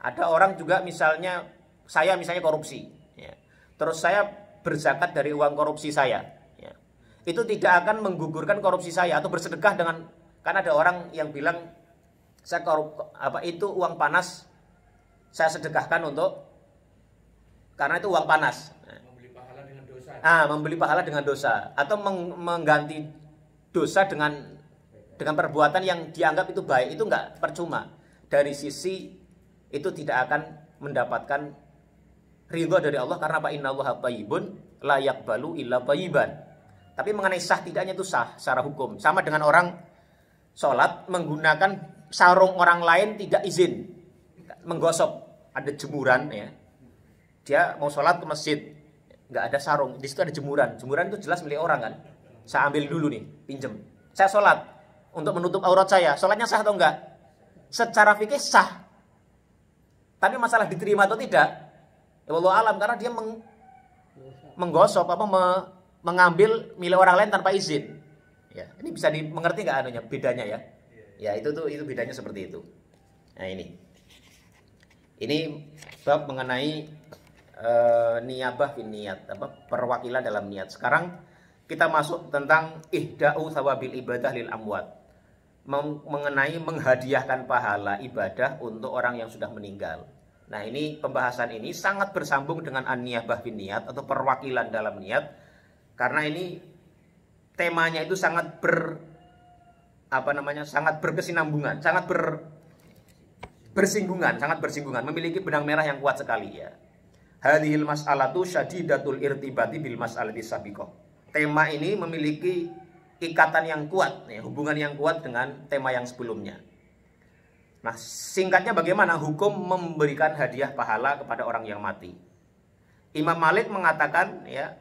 Ada orang juga misalnya, saya misalnya korupsi, ya. Terus saya berzakat dari uang korupsi saya, ya. Itu tidak akan menggugurkan korupsi saya. Atau bersedekah dengan, kan ada orang yang bilang saya itu uang panas saya sedekahkan untuk, karena itu uang panas. Membeli pahala dengan dosa. Membeli pahala dengan dosa, atau mengganti dosa dengan perbuatan yang dianggap itu baik. Itu enggak, percuma. Dari sisi itu tidak akan mendapatkan ridho dari Allah. Karena apa? Innallaha thayyibun la yaqbalu illa thayyiban. Tapi mengenai sah tidaknya itu sah secara hukum. Sama dengan orang sholat menggunakan sarung orang lain tidak izin, menggosok. Ada jemuran, ya. Dia mau sholat ke masjid, nggak ada sarung, di situ ada jemuran. Jemuran itu jelas milik orang kan. Saya ambil dulu nih, pinjem. Saya sholat untuk menutup aurat saya. Sholatnya sah atau enggak? Secara fikih sah. Tapi masalah diterima atau tidak, ya wallahu alam, karena dia menggosok mengambil milik orang lain tanpa izin. Ya, ini bisa dimengerti nggak anunya, bedanya ya? Ya itu bedanya seperti itu. Nah ini bab mengenai niyabah fin niyat, perwakilan dalam niat. Sekarang kita masuk tentang ihda'u thawabil ibadah lil amwat, mengenai menghadiahkan pahala ibadah untuk orang yang sudah meninggal. Nah ini pembahasan ini sangat bersambung dengan an-niyabah fin niyat atau perwakilan dalam niat, karena ini temanya itu sangat sangat berkesinambungan, sangat bersinggungan, memiliki benang merah yang kuat sekali, ya. Hadhil mas'alatu syadidatul irtibati bil mas'alati sabiqah. Tema ini memiliki ikatan yang kuat, ya, hubungan yang kuat dengan tema yang sebelumnya. Nah, singkatnya bagaimana hukum memberikan hadiah pahala kepada orang yang mati? Imam Malik mengatakan, ya,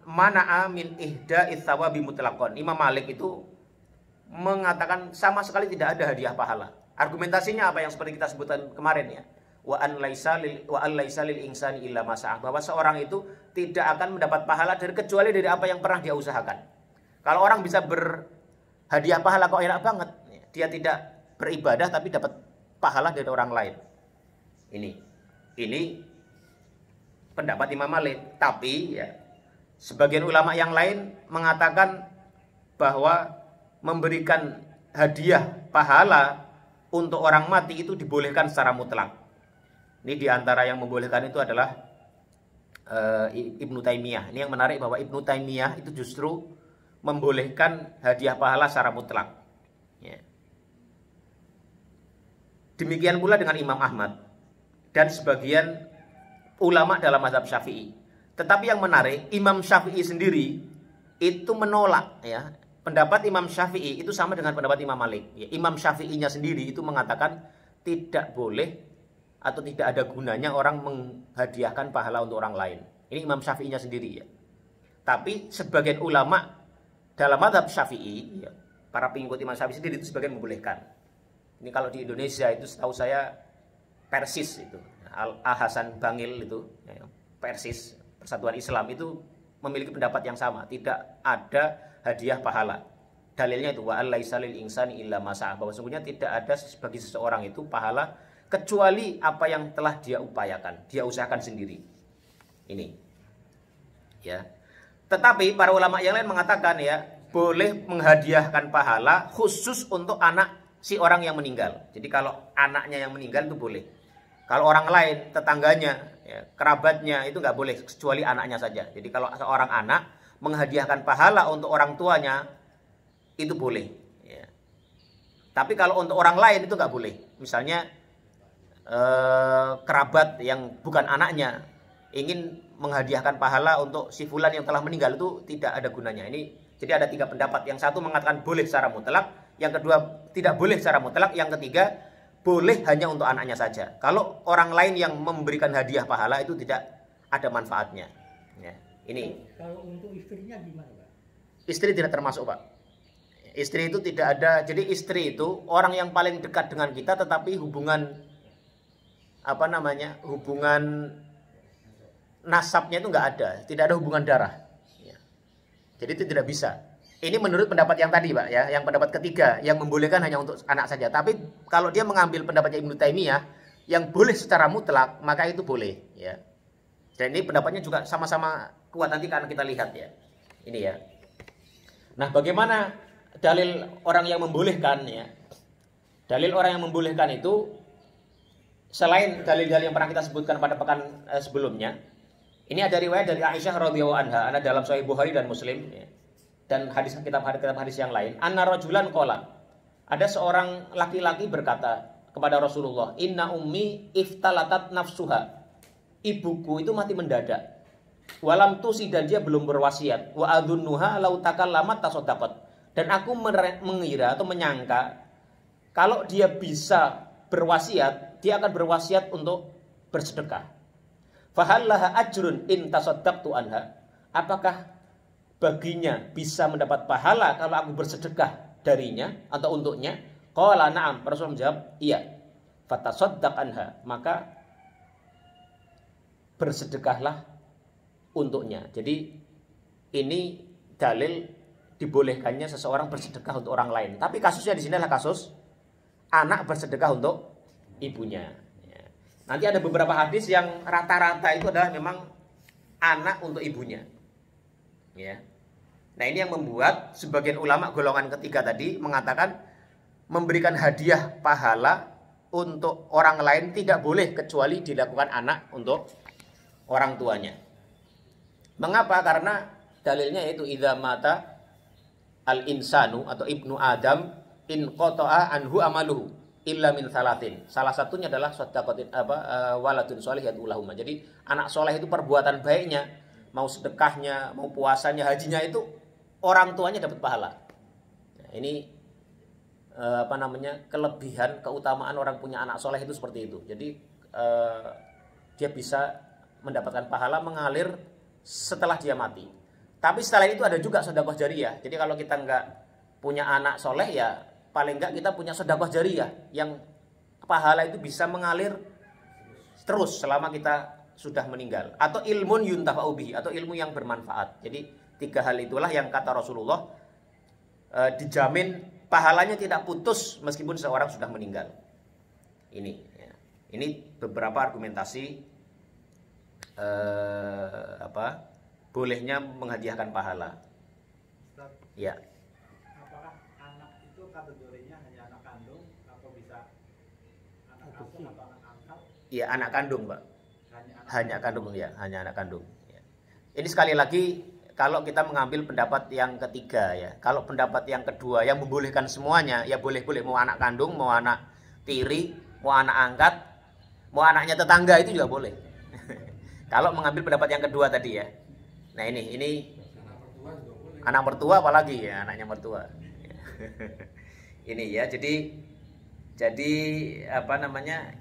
mana'a min ihda'its tsawabi mutlaqan. Imam Malik itu mengatakan sama sekali tidak ada hadiah pahala. Argumentasinya apa yang seperti kita sebutkan kemarin, ya. Wa an laisa lil insani illa ma sa'a. Bahwa seorang itu tidak akan mendapat pahala kecuali dari apa yang pernah dia usahakan. Kalau orang bisa berhadiah pahala kok enak banget. Dia tidak beribadah tapi dapat pahala dari orang lain. Ini pendapat Imam Malik. Tapi ya, sebagian ulama yang lain mengatakan bahwa memberikan hadiah pahala untuk orang mati itu dibolehkan secara mutlak. Ini diantara yang membolehkan itu adalah Ibnu Taimiyah. Ini yang menarik, bahwa Ibnu Taimiyah itu justru membolehkan hadiah pahala secara mutlak, ya. Demikian pula dengan Imam Ahmad dan sebagian ulama dalam mazhab Syafi'i. Tetapi yang menarik, Imam Syafi'i sendiri itu menolak, ya. Pendapat Imam Syafi'i itu sama dengan pendapat Imam Malik, ya. Imam Syafi'inya sendiri itu mengatakan tidak boleh atau tidak ada gunanya orang menghadiahkan pahala untuk orang lain. Ini Imam Syafi'inya sendiri, ya. Tapi sebagian ulama dalam mazhab Syafi'i, ya, para pengikut Imam Syafi'i sendiri itu sebagian membolehkan. Ini kalau di Indonesia itu setahu saya Persis itu, Al-Hasan Bangil itu, ya, Persis, Persatuan Islam itu memiliki pendapat yang sama, tidak ada hadiah pahala. Dalilnya itu wa laisa lil insani illa ma sa'a, bahwa sesungguhnya tidak ada bagi seseorang itu pahala kecuali apa yang telah dia upayakan, dia usahakan sendiri. Ini. Ya. Tetapi para ulama yang lain mengatakan ya, boleh menghadiahkan pahala khusus untuk anak si orang yang meninggal. Jadi kalau anaknya yang meninggal itu boleh. Kalau orang lain, tetangganya, ya, kerabatnya itu nggak boleh, kecuali anaknya saja. Jadi kalau seorang anak menghadiahkan pahala untuk orang tuanya itu boleh. Ya. Tapi kalau untuk orang lain itu nggak boleh. Misalnya kerabat yang bukan anaknya ingin menghadiahkan pahala untuk si fulan yang telah meninggal, itu tidak ada gunanya. Ini jadi ada 3 pendapat. Yang satu mengatakan boleh secara mutlak, yang kedua tidak boleh secara mutlak, yang ketiga boleh hanya untuk anaknya saja. Kalau orang lain yang memberikan hadiah pahala itu tidak ada manfaatnya. Ya, ini. Kalau untuk istrinya gimana, Pak? Istri tidak termasuk, Pak. Istri itu tidak ada. Jadi istri itu orang yang paling dekat dengan kita, tetapi hubungan hubungan nasabnya itu nggak ada, tidak ada hubungan darah. Ya. Jadi itu tidak bisa. Ini menurut pendapat yang tadi, Pak, ya, yang pendapat ketiga yang membolehkan hanya untuk anak saja. Tapi kalau dia mengambil pendapatnya Ibnu Taimiyah yang boleh secara mutlak, maka itu boleh, ya. Dan ini pendapatnya juga sama-sama kuat, nanti kan kita lihat ya. Ini ya. Nah, bagaimana dalil orang yang membolehkan ya? Dalil orang yang membolehkan itu selain dalil-dalil yang pernah kita sebutkan pada pekan sebelumnya, ini ada riwayat dari Aisyah radhiyallahu anha, ada dalam Sahih Bukhari dan Muslim ya. Dan kitab hadis yang lain, anna rajulan qala, ada seorang laki-laki berkata kepada Rasulullah, inna ummi iftalatat nafsuha, ibuku itu mati mendadak, walam tusi, dan dia belum berwasiat, wa adunnuha law takallamat tasaddaqat, dan aku mengira atau menyangka kalau dia bisa berwasiat, dia akan berwasiat untuk bersedekah. Fahallaha ajrun in tasaddaqtu anha, apakah baginya bisa mendapat pahala kalau aku bersedekah darinya atau untuknya? Qala na'am, Rasul menjawab iya. Fatasaddaq anha, maka bersedekahlah untuknya. Jadi ini dalil dibolehkannya seseorang bersedekah untuk orang lain. Tapi kasusnya di sini adalah kasus anak bersedekah untuk ibunya. Ya. Nanti ada beberapa hadis yang rata-rata itu adalah memang anak untuk ibunya. Ya. Nah, ini yang membuat sebagian ulama golongan ketiga tadi mengatakan memberikan hadiah pahala untuk orang lain tidak boleh kecuali dilakukan anak untuk orang tuanya. Mengapa? Karena dalilnya yaitu idza mata al insanu atau ibnu adam in qata'a anhu amaluhu illa min salatin. Salah satunya adalah shadaqatin waladun sholih yad'ullahuma. Jadi anak soleh itu perbuatan baiknya, mau sedekahnya, mau puasanya, hajinya itu orang tuanya dapat pahala. Nah, ini kelebihan, keutamaan orang punya anak soleh itu seperti itu. Jadi dia bisa mendapatkan pahala mengalir setelah dia mati. Tapi setelah itu ada juga sedekah jariyah. Jadi kalau kita nggak punya anak soleh, ya paling nggak kita punya sedekah jariyah yang pahala itu bisa mengalir terus selama kita sudah meninggal. Atau ilmun yuntafa'u bihi, atau ilmu yang bermanfaat. Jadi 3 hal itulah yang kata Rasulullah dijamin pahalanya tidak putus meskipun seorang sudah meninggal. Ini ya. Ini beberapa argumentasi bolehnya menghadiahkan pahala. Ustaz, Ya. apakah anak itu kategorinya hanya anak kandung atau bisa anak asuh atau anak angkat? Iya, anak kandung, Pak. Hanya Anak kandung ya, hanya anak kandung. Ya. Ini sekali lagi kalau kita mengambil pendapat yang ketiga ya. Kalau pendapat yang kedua yang membolehkan semuanya, ya boleh-boleh, mau anak kandung, mau anak tiri, mau anak angkat, mau anaknya tetangga, itu juga boleh. Kalau mengambil pendapat yang kedua tadi ya. Nah, ini anak mertua apalagi ya, anaknya mertua. Ini ya, jadi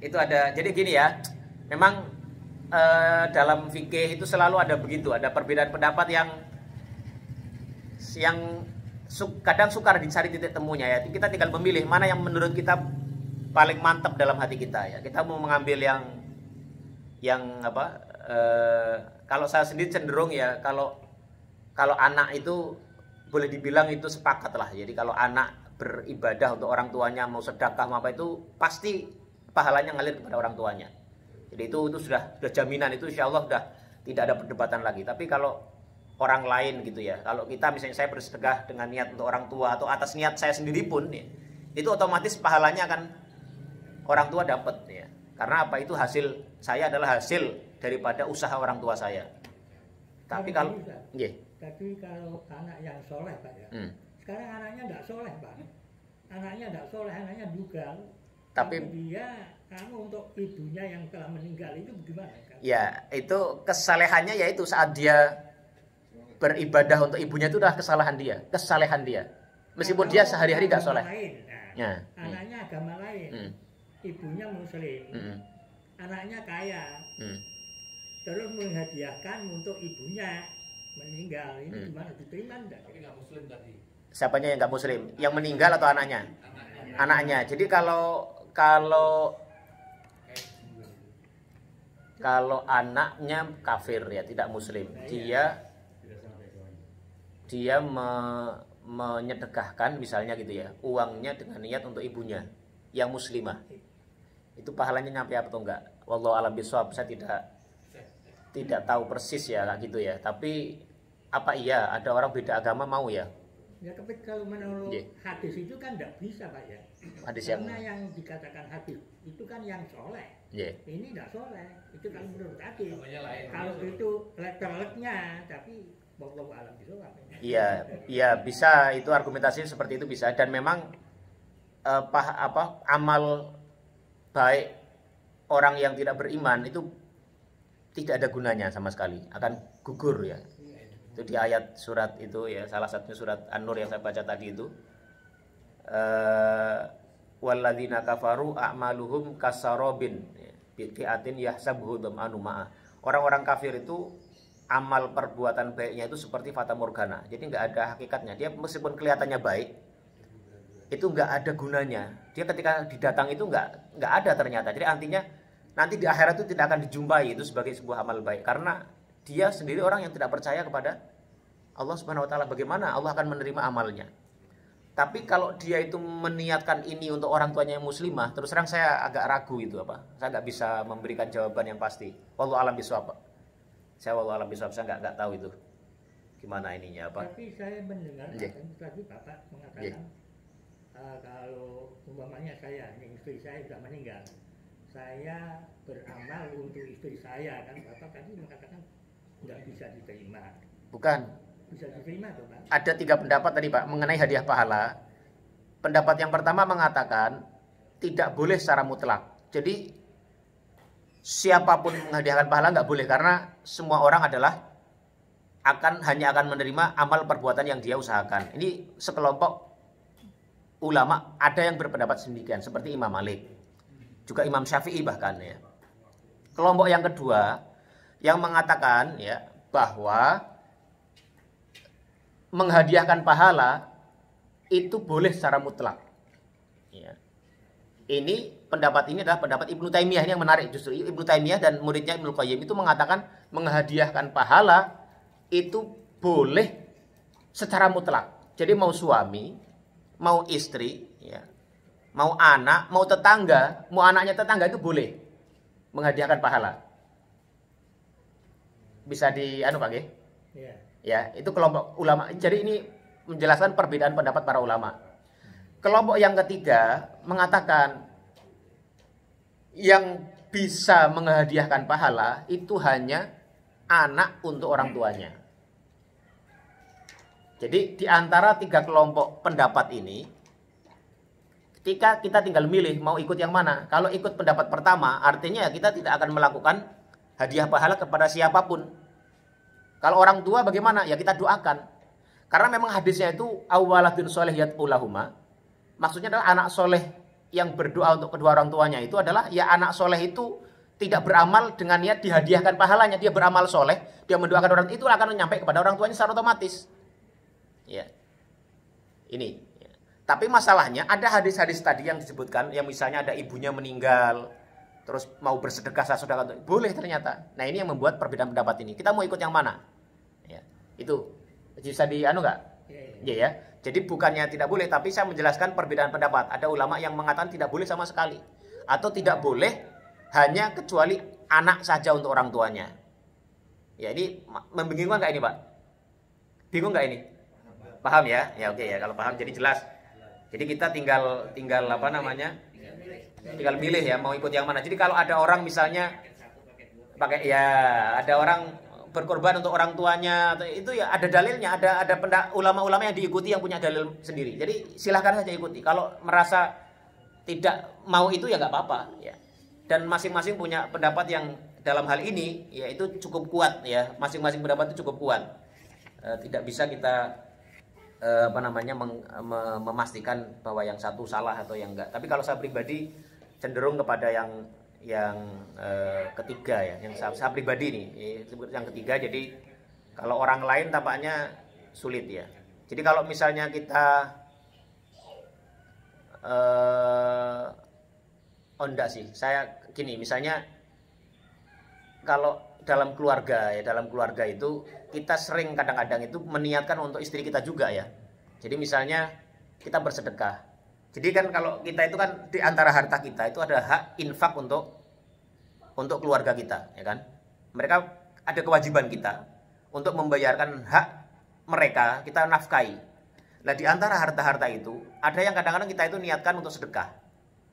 itu ada. Jadi gini ya. Memang dalam fikih itu selalu ada begitu, ada perbedaan pendapat yang kadang sukar dicari titik temunya ya. Kita tinggal memilih mana yang menurut kita paling mantap dalam hati kita ya. Kita mau mengambil kalau saya sendiri cenderung ya, kalau anak itu boleh dibilang itu sepakat lah. Jadi kalau anak beribadah untuk orang tuanya, mau sedekah mau apa, itu pasti pahalanya ngalir kepada orang tuanya. Jadi itu sudah jaminan, itu insya Allah sudah tidak ada perdebatan lagi. Tapi kalau orang lain gitu ya, kalau kita misalnya saya bersedekah dengan niat untuk orang tua atau atas niat saya sendiri pun ya, itu otomatis pahalanya akan orang tua dapat ya. Karena apa, itu hasil saya adalah hasil daripada usaha orang tua saya. Tapi kalau tapi kalau anak yang soleh Pak ya, sekarang anaknya tidak soleh Pak, anaknya tidak soleh, anaknya dugal. Tapi dia untuk ibunya yang telah meninggal itu bagaimana? Ya itu kesalehannya, yaitu saat dia beribadah untuk ibunya itu adalah kesalahan dia, kesalehan dia. Meskipun dia sehari-hari nggak soleh. Nah, anaknya agama lain, ibunya muslim, anaknya kaya, terus menghadiahkan untuk ibunya meninggal, ini gimana, diterima enggak? Tapi nggak muslim tadi. Siapanya yang nggak muslim? Yang meninggal atau anaknya? Anaknya. Jadi kalau anaknya kafir ya, tidak muslim, dia menyedekahkan misalnya gitu ya, uangnya dengan niat untuk ibunya yang muslimah, itu pahalanya nyampe apa atau enggak? Wallahu a'lam bishawab. Saya tidak tahu persis ya kayak gitu ya. Tapi apa iya ada orang beda agama mau ya? Ya, tapi kalau menurut hadis itu kan tidak bisa Pak ya. Hadis karena yang dikatakan hadis itu kan yang soleh. Ini tidak soleh. Itu kalau menurut hadis. Kalau itu letter-letternya, tapi wallahu a'lam bishawab. Iya, bisa, itu argumentasi seperti itu bisa. Dan memang amal baik orang yang tidak beriman itu tidak ada gunanya sama sekali, akan gugur ya. Itu di ayat surat itu ya, salah satunya surat An-Nur yang saya baca tadi itu, walladzina kafaru a'maluhum kasarobin biqiatin yahsabuhu dhama'anu ma'a. Orang-orang kafir itu amal perbuatan baiknya itu seperti fata morgana, jadi nggak ada hakikatnya. Dia meskipun kelihatannya baik, itu nggak ada gunanya. Dia ketika didatang itu nggak ada ternyata. Jadi artinya nanti di akhirat itu tidak akan dijumpai itu sebagai sebuah amal baik, karena dia sendiri orang yang tidak percaya kepada Allah Subhanahu wa taala. Bagaimana Allah akan menerima amalnya? Tapi kalau dia itu meniatkan ini untuk orang tuanya yang muslimah, terus terang saya agak ragu itu apa. Saya nggak bisa memberikan jawaban yang pasti. Wallahu a'lam bishawab. Wallahu a'lam bishawab, saya nggak tahu itu gimana ininya apa. Tapi saya mendengar tadi Bapak mengatakan kalau umpamanya saya, istri saya sudah meninggal, saya beramal untuk istri saya, kan Bapak tadi mengatakan nggak bisa diterima. Bukan. Bisa diterima tuh Pak. Ada 3 pendapat tadi Pak mengenai hadiah pahala. Pendapat yang pertama mengatakan tidak boleh secara mutlak. Jadi siapapun menghadiahkan pahala nggak boleh, karena semua orang adalah hanya akan menerima amal perbuatan yang dia usahakan. Ini sekelompok ulama ada yang berpendapat demikian, seperti Imam Malik, juga Imam Syafi'i bahkan ya. Kelompok yang kedua yang mengatakan ya bahwa menghadiahkan pahala itu boleh secara mutlak. Ya. Pendapat ini adalah pendapat Ibnu Taimiyah. Ini yang menarik justru. Ibnu Taimiyah dan muridnya Ibnu Qayyim itu mengatakan menghadiahkan pahala itu boleh secara mutlak. Jadi mau suami, mau istri, ya, mau anak, mau tetangga, mau anaknya tetangga itu boleh menghadiahkan pahala. Bisa Pak Ge? Ya, itu kelompok ulama. Jadi ini menjelaskan perbedaan pendapat para ulama. Kelompok yang ketiga mengatakan yang bisa menghadiahkan pahala itu hanya anak untuk orang tuanya. Jadi di antara 3 kelompok pendapat ini, ketika kita tinggal milih mau ikut yang mana. Kalau ikut pendapat pertama, artinya kita tidak akan melakukan hadiah pahala kepada siapapun. Kalau orang tua bagaimana? Ya kita doakan. Karena memang hadisnya itu awaladun soleh yad'ulahuma. Maksudnya adalah anak soleh yang berdoa untuk kedua orang tuanya itu adalah ya anak soleh itu tidak beramal dengan niat dihadiahkan pahalanya. Dia beramal soleh, dia mendoakan orang itu akan nyampe kepada orang tuanya secara otomatis. Ya. Ini. Ya. Tapi masalahnya ada hadis-hadis tadi yang disebutkan, yang misalnya ada ibunya meninggal, terus mau bersedekah sedekah, boleh ternyata. Nah ini yang membuat perbedaan pendapat ini. Kita mau ikut yang mana? Ya, itu bisa nggak? Ya. Jadi bukannya tidak boleh, tapi saya menjelaskan perbedaan pendapat. Ada ulama yang mengatakan tidak boleh sama sekali, atau tidak boleh hanya kecuali anak saja untuk orang tuanya. Ya ini membingungkan nggak ini Pak? Bingung nggak ini? Paham ya? Ya oke ya, kalau paham jadi jelas. Jadi kita tinggal apa namanya? Tinggal milih ya mau ikut yang mana. Jadi kalau ada orang misalnya pakai ya, ada orang berkorban untuk orang tuanya, itu ya ada dalilnya, ada ulama-ulama yang diikuti yang punya dalil sendiri. Jadi silahkan saja ikuti. Kalau merasa tidak mau itu ya nggak apa-apa ya. Dan masing-masing punya pendapat yang dalam hal ini ya itu cukup kuat ya. Masing-masing pendapat itu cukup kuat. Tidak bisa kita memastikan bahwa yang satu salah atau yang enggak. Tapi kalau saya pribadi cenderung kepada yang ketiga ya, yang saya pribadi nih, yang ketiga. Jadi kalau orang lain tampaknya sulit ya. Jadi kalau misalnya kita enggak sih, saya gini, misalnya kalau dalam keluarga itu kita sering kadang-kadang itu meniatkan untuk istri kita juga ya. Jadi misalnya kita bersedekah. Jadi kan kalau kita itu kan di antara harta kita itu ada hak infak untuk keluarga kita, ya kan? Mereka ada kewajiban kita untuk membayarkan hak mereka, kita nafkahi. Nah, di antara harta-harta itu ada yang kadang-kadang kita itu niatkan untuk sedekah.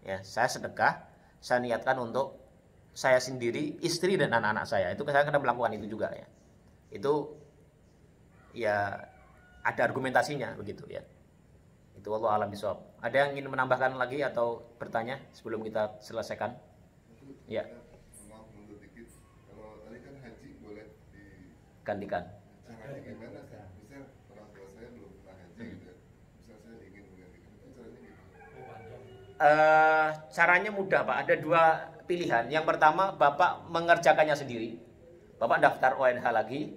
Ya, saya sedekah, saya niatkan untuk saya sendiri, istri dan anak-anak saya. Itu saya kadang melakukan itu juga ya. Itu ya ada argumentasinya begitu ya. Itu wallahu a'lam bishawab. Ada yang ingin menambahkan lagi atau bertanya sebelum kita selesaikan? Ya. Kalau tadi kan haji boleh Gantikan. caranya gimana? Misal orang tua saya belum pernah haji gitu. Misal saya ingin menggantikan, itu caranya gimana? Caranya mudah Pak. Ada dua pilihan. Yang pertama Bapak mengerjakannya sendiri. Bapak daftar ONH lagi.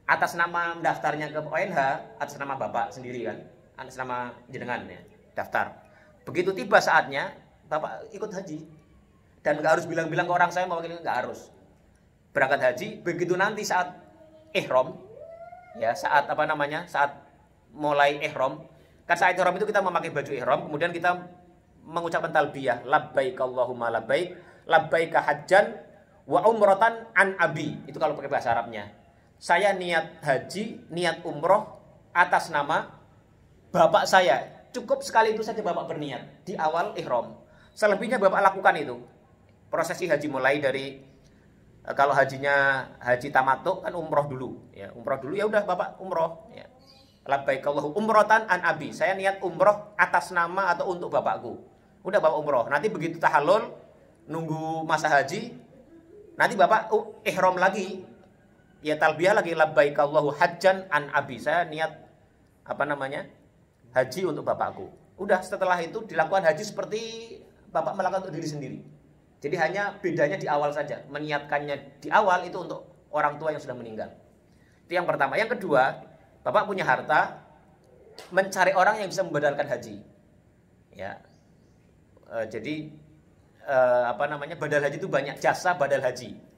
Atas nama daftarnya ke ONH, atas nama Bapak sendiri kan, atas nama jenengan ya, daftar. Begitu tiba saatnya, Bapak ikut haji. Dan nggak harus bilang-bilang ke orang saya mau ini, nggak harus. Berangkat haji, begitu nanti saat ihram, ya saat saat mulai ihram, kan saat ihram itu kita memakai baju ihram, kemudian kita mengucapkan talbiyah, labbaik Allahumma labbaik hajjan wa umratan an abi. Itu kalau pakai bahasa Arabnya. Saya niat haji, niat umroh atas nama bapak saya. Cukup sekali itu saja Bapak berniat di awal ihram. Selebihnya Bapak lakukan itu. Prosesi haji mulai dari kalau hajinya haji tamattu kan umroh dulu, ya. Umroh dulu ya udah Bapak umroh, ya. Labbaik Allahu umrotan an abi. Saya niat umroh atas nama atau untuk bapakku. Udah Bapak umroh. Nanti begitu tahallul, nunggu masa haji, nanti Bapak ihram lagi. Ya talbiyah lagi labbaik Allahu hajjan an abi. Saya niat haji untuk bapakku. Udah setelah itu dilakukan haji seperti Bapak melakukan untuk diri sendiri. Jadi hanya bedanya di awal saja. Meniatkannya di awal itu untuk orang tua yang sudah meninggal. Itu yang pertama. Yang kedua, Bapak punya harta, mencari orang yang bisa membadalkan haji. Ya. Jadi badal haji itu banyak, jasa badal haji.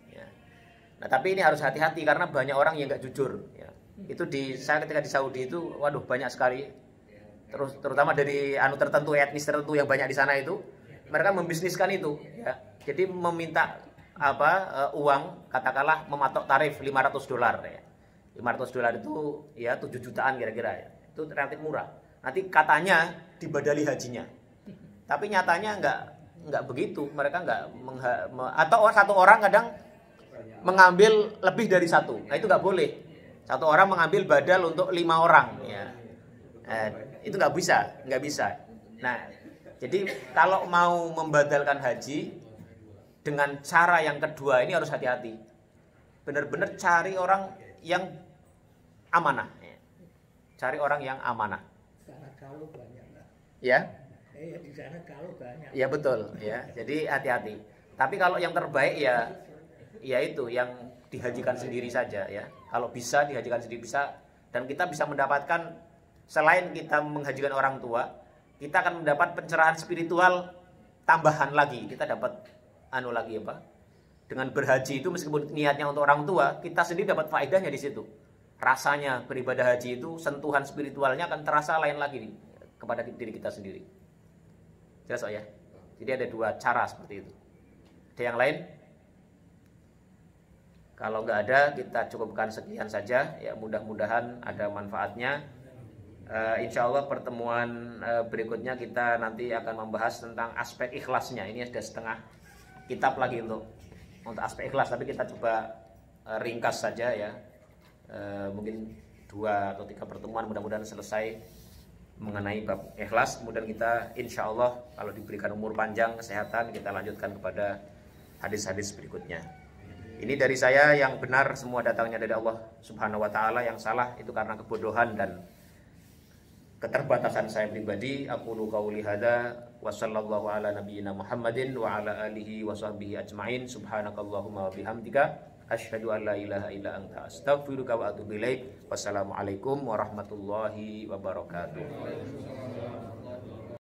Nah, tapi ini harus hati-hati karena banyak orang yang nggak jujur. Ya. Itu saya ketika di Saudi itu, waduh banyak sekali. Terutama dari tertentu, etnis tertentu yang banyak di sana itu, mereka membisniskan itu. Ya. Jadi meminta uang, katakanlah mematok tarif $500. Ya. $500 itu ya 7 jutaan kira-kira. Ya. Itu relatif murah. Nanti katanya dibadali hajinya, tapi nyatanya nggak begitu. Mereka nggak atau satu orang kadang mengambil lebih dari satu. Nah itu nggak boleh. Satu orang mengambil badal untuk 5 orang. Ya. Itu nggak bisa. Nah, jadi kalau mau membadalkan haji dengan cara yang kedua ini harus hati-hati. Benar-benar cari orang yang amanah. Ya. Cari orang yang amanah. Karena kalau banyak. Ya. Di sana kalau banyak. Ya betul. Ya. Jadi hati-hati. Tapi kalau yang terbaik ya itu yang dihajikan sendiri saja ya. Kalau bisa dihajikan sendiri bisa, dan kita bisa mendapatkan selain kita menghajikan orang tua, kita akan mendapat pencerahan spiritual tambahan lagi. Kita dapat dengan berhaji itu meskipun niatnya untuk orang tua, kita sendiri dapat faedahnya di situ. Rasanya beribadah haji itu sentuhan spiritualnya akan terasa lain lagi kepada diri kita sendiri. Jelas ya? Jadi ada 2 cara seperti itu. Ada yang lain? Kalau nggak ada, kita cukupkan sekian saja. Ya, mudah-mudahan ada manfaatnya. Insya Allah pertemuan berikutnya kita nanti akan membahas tentang aspek ikhlasnya. Ini ada setengah kitab lagi untuk aspek ikhlas, tapi kita coba ringkas saja ya. Mungkin 2 atau 3 pertemuan mudah-mudahan selesai mengenai bab ikhlas. Kemudian kita insya Allah kalau diberikan umur panjang, kesehatan, kita lanjutkan kepada hadis-hadis berikutnya. Ini dari saya, yang benar semua datangnya dari Allah Subhanahu wa taala, yang salah itu karena kebodohan dan keterbatasan saya pribadi. Aqulu qauli hadza wa sallallahu ala nabiyyina Muhammadin wa ala alihi wa sahbihi ajmain. Subhanakallahumma wa bihamdika asyhadu an la ilaha illa anta astaghfiruka wa atubu ilaik. Wassalamualaikum warahmatullahi wabarakatuh.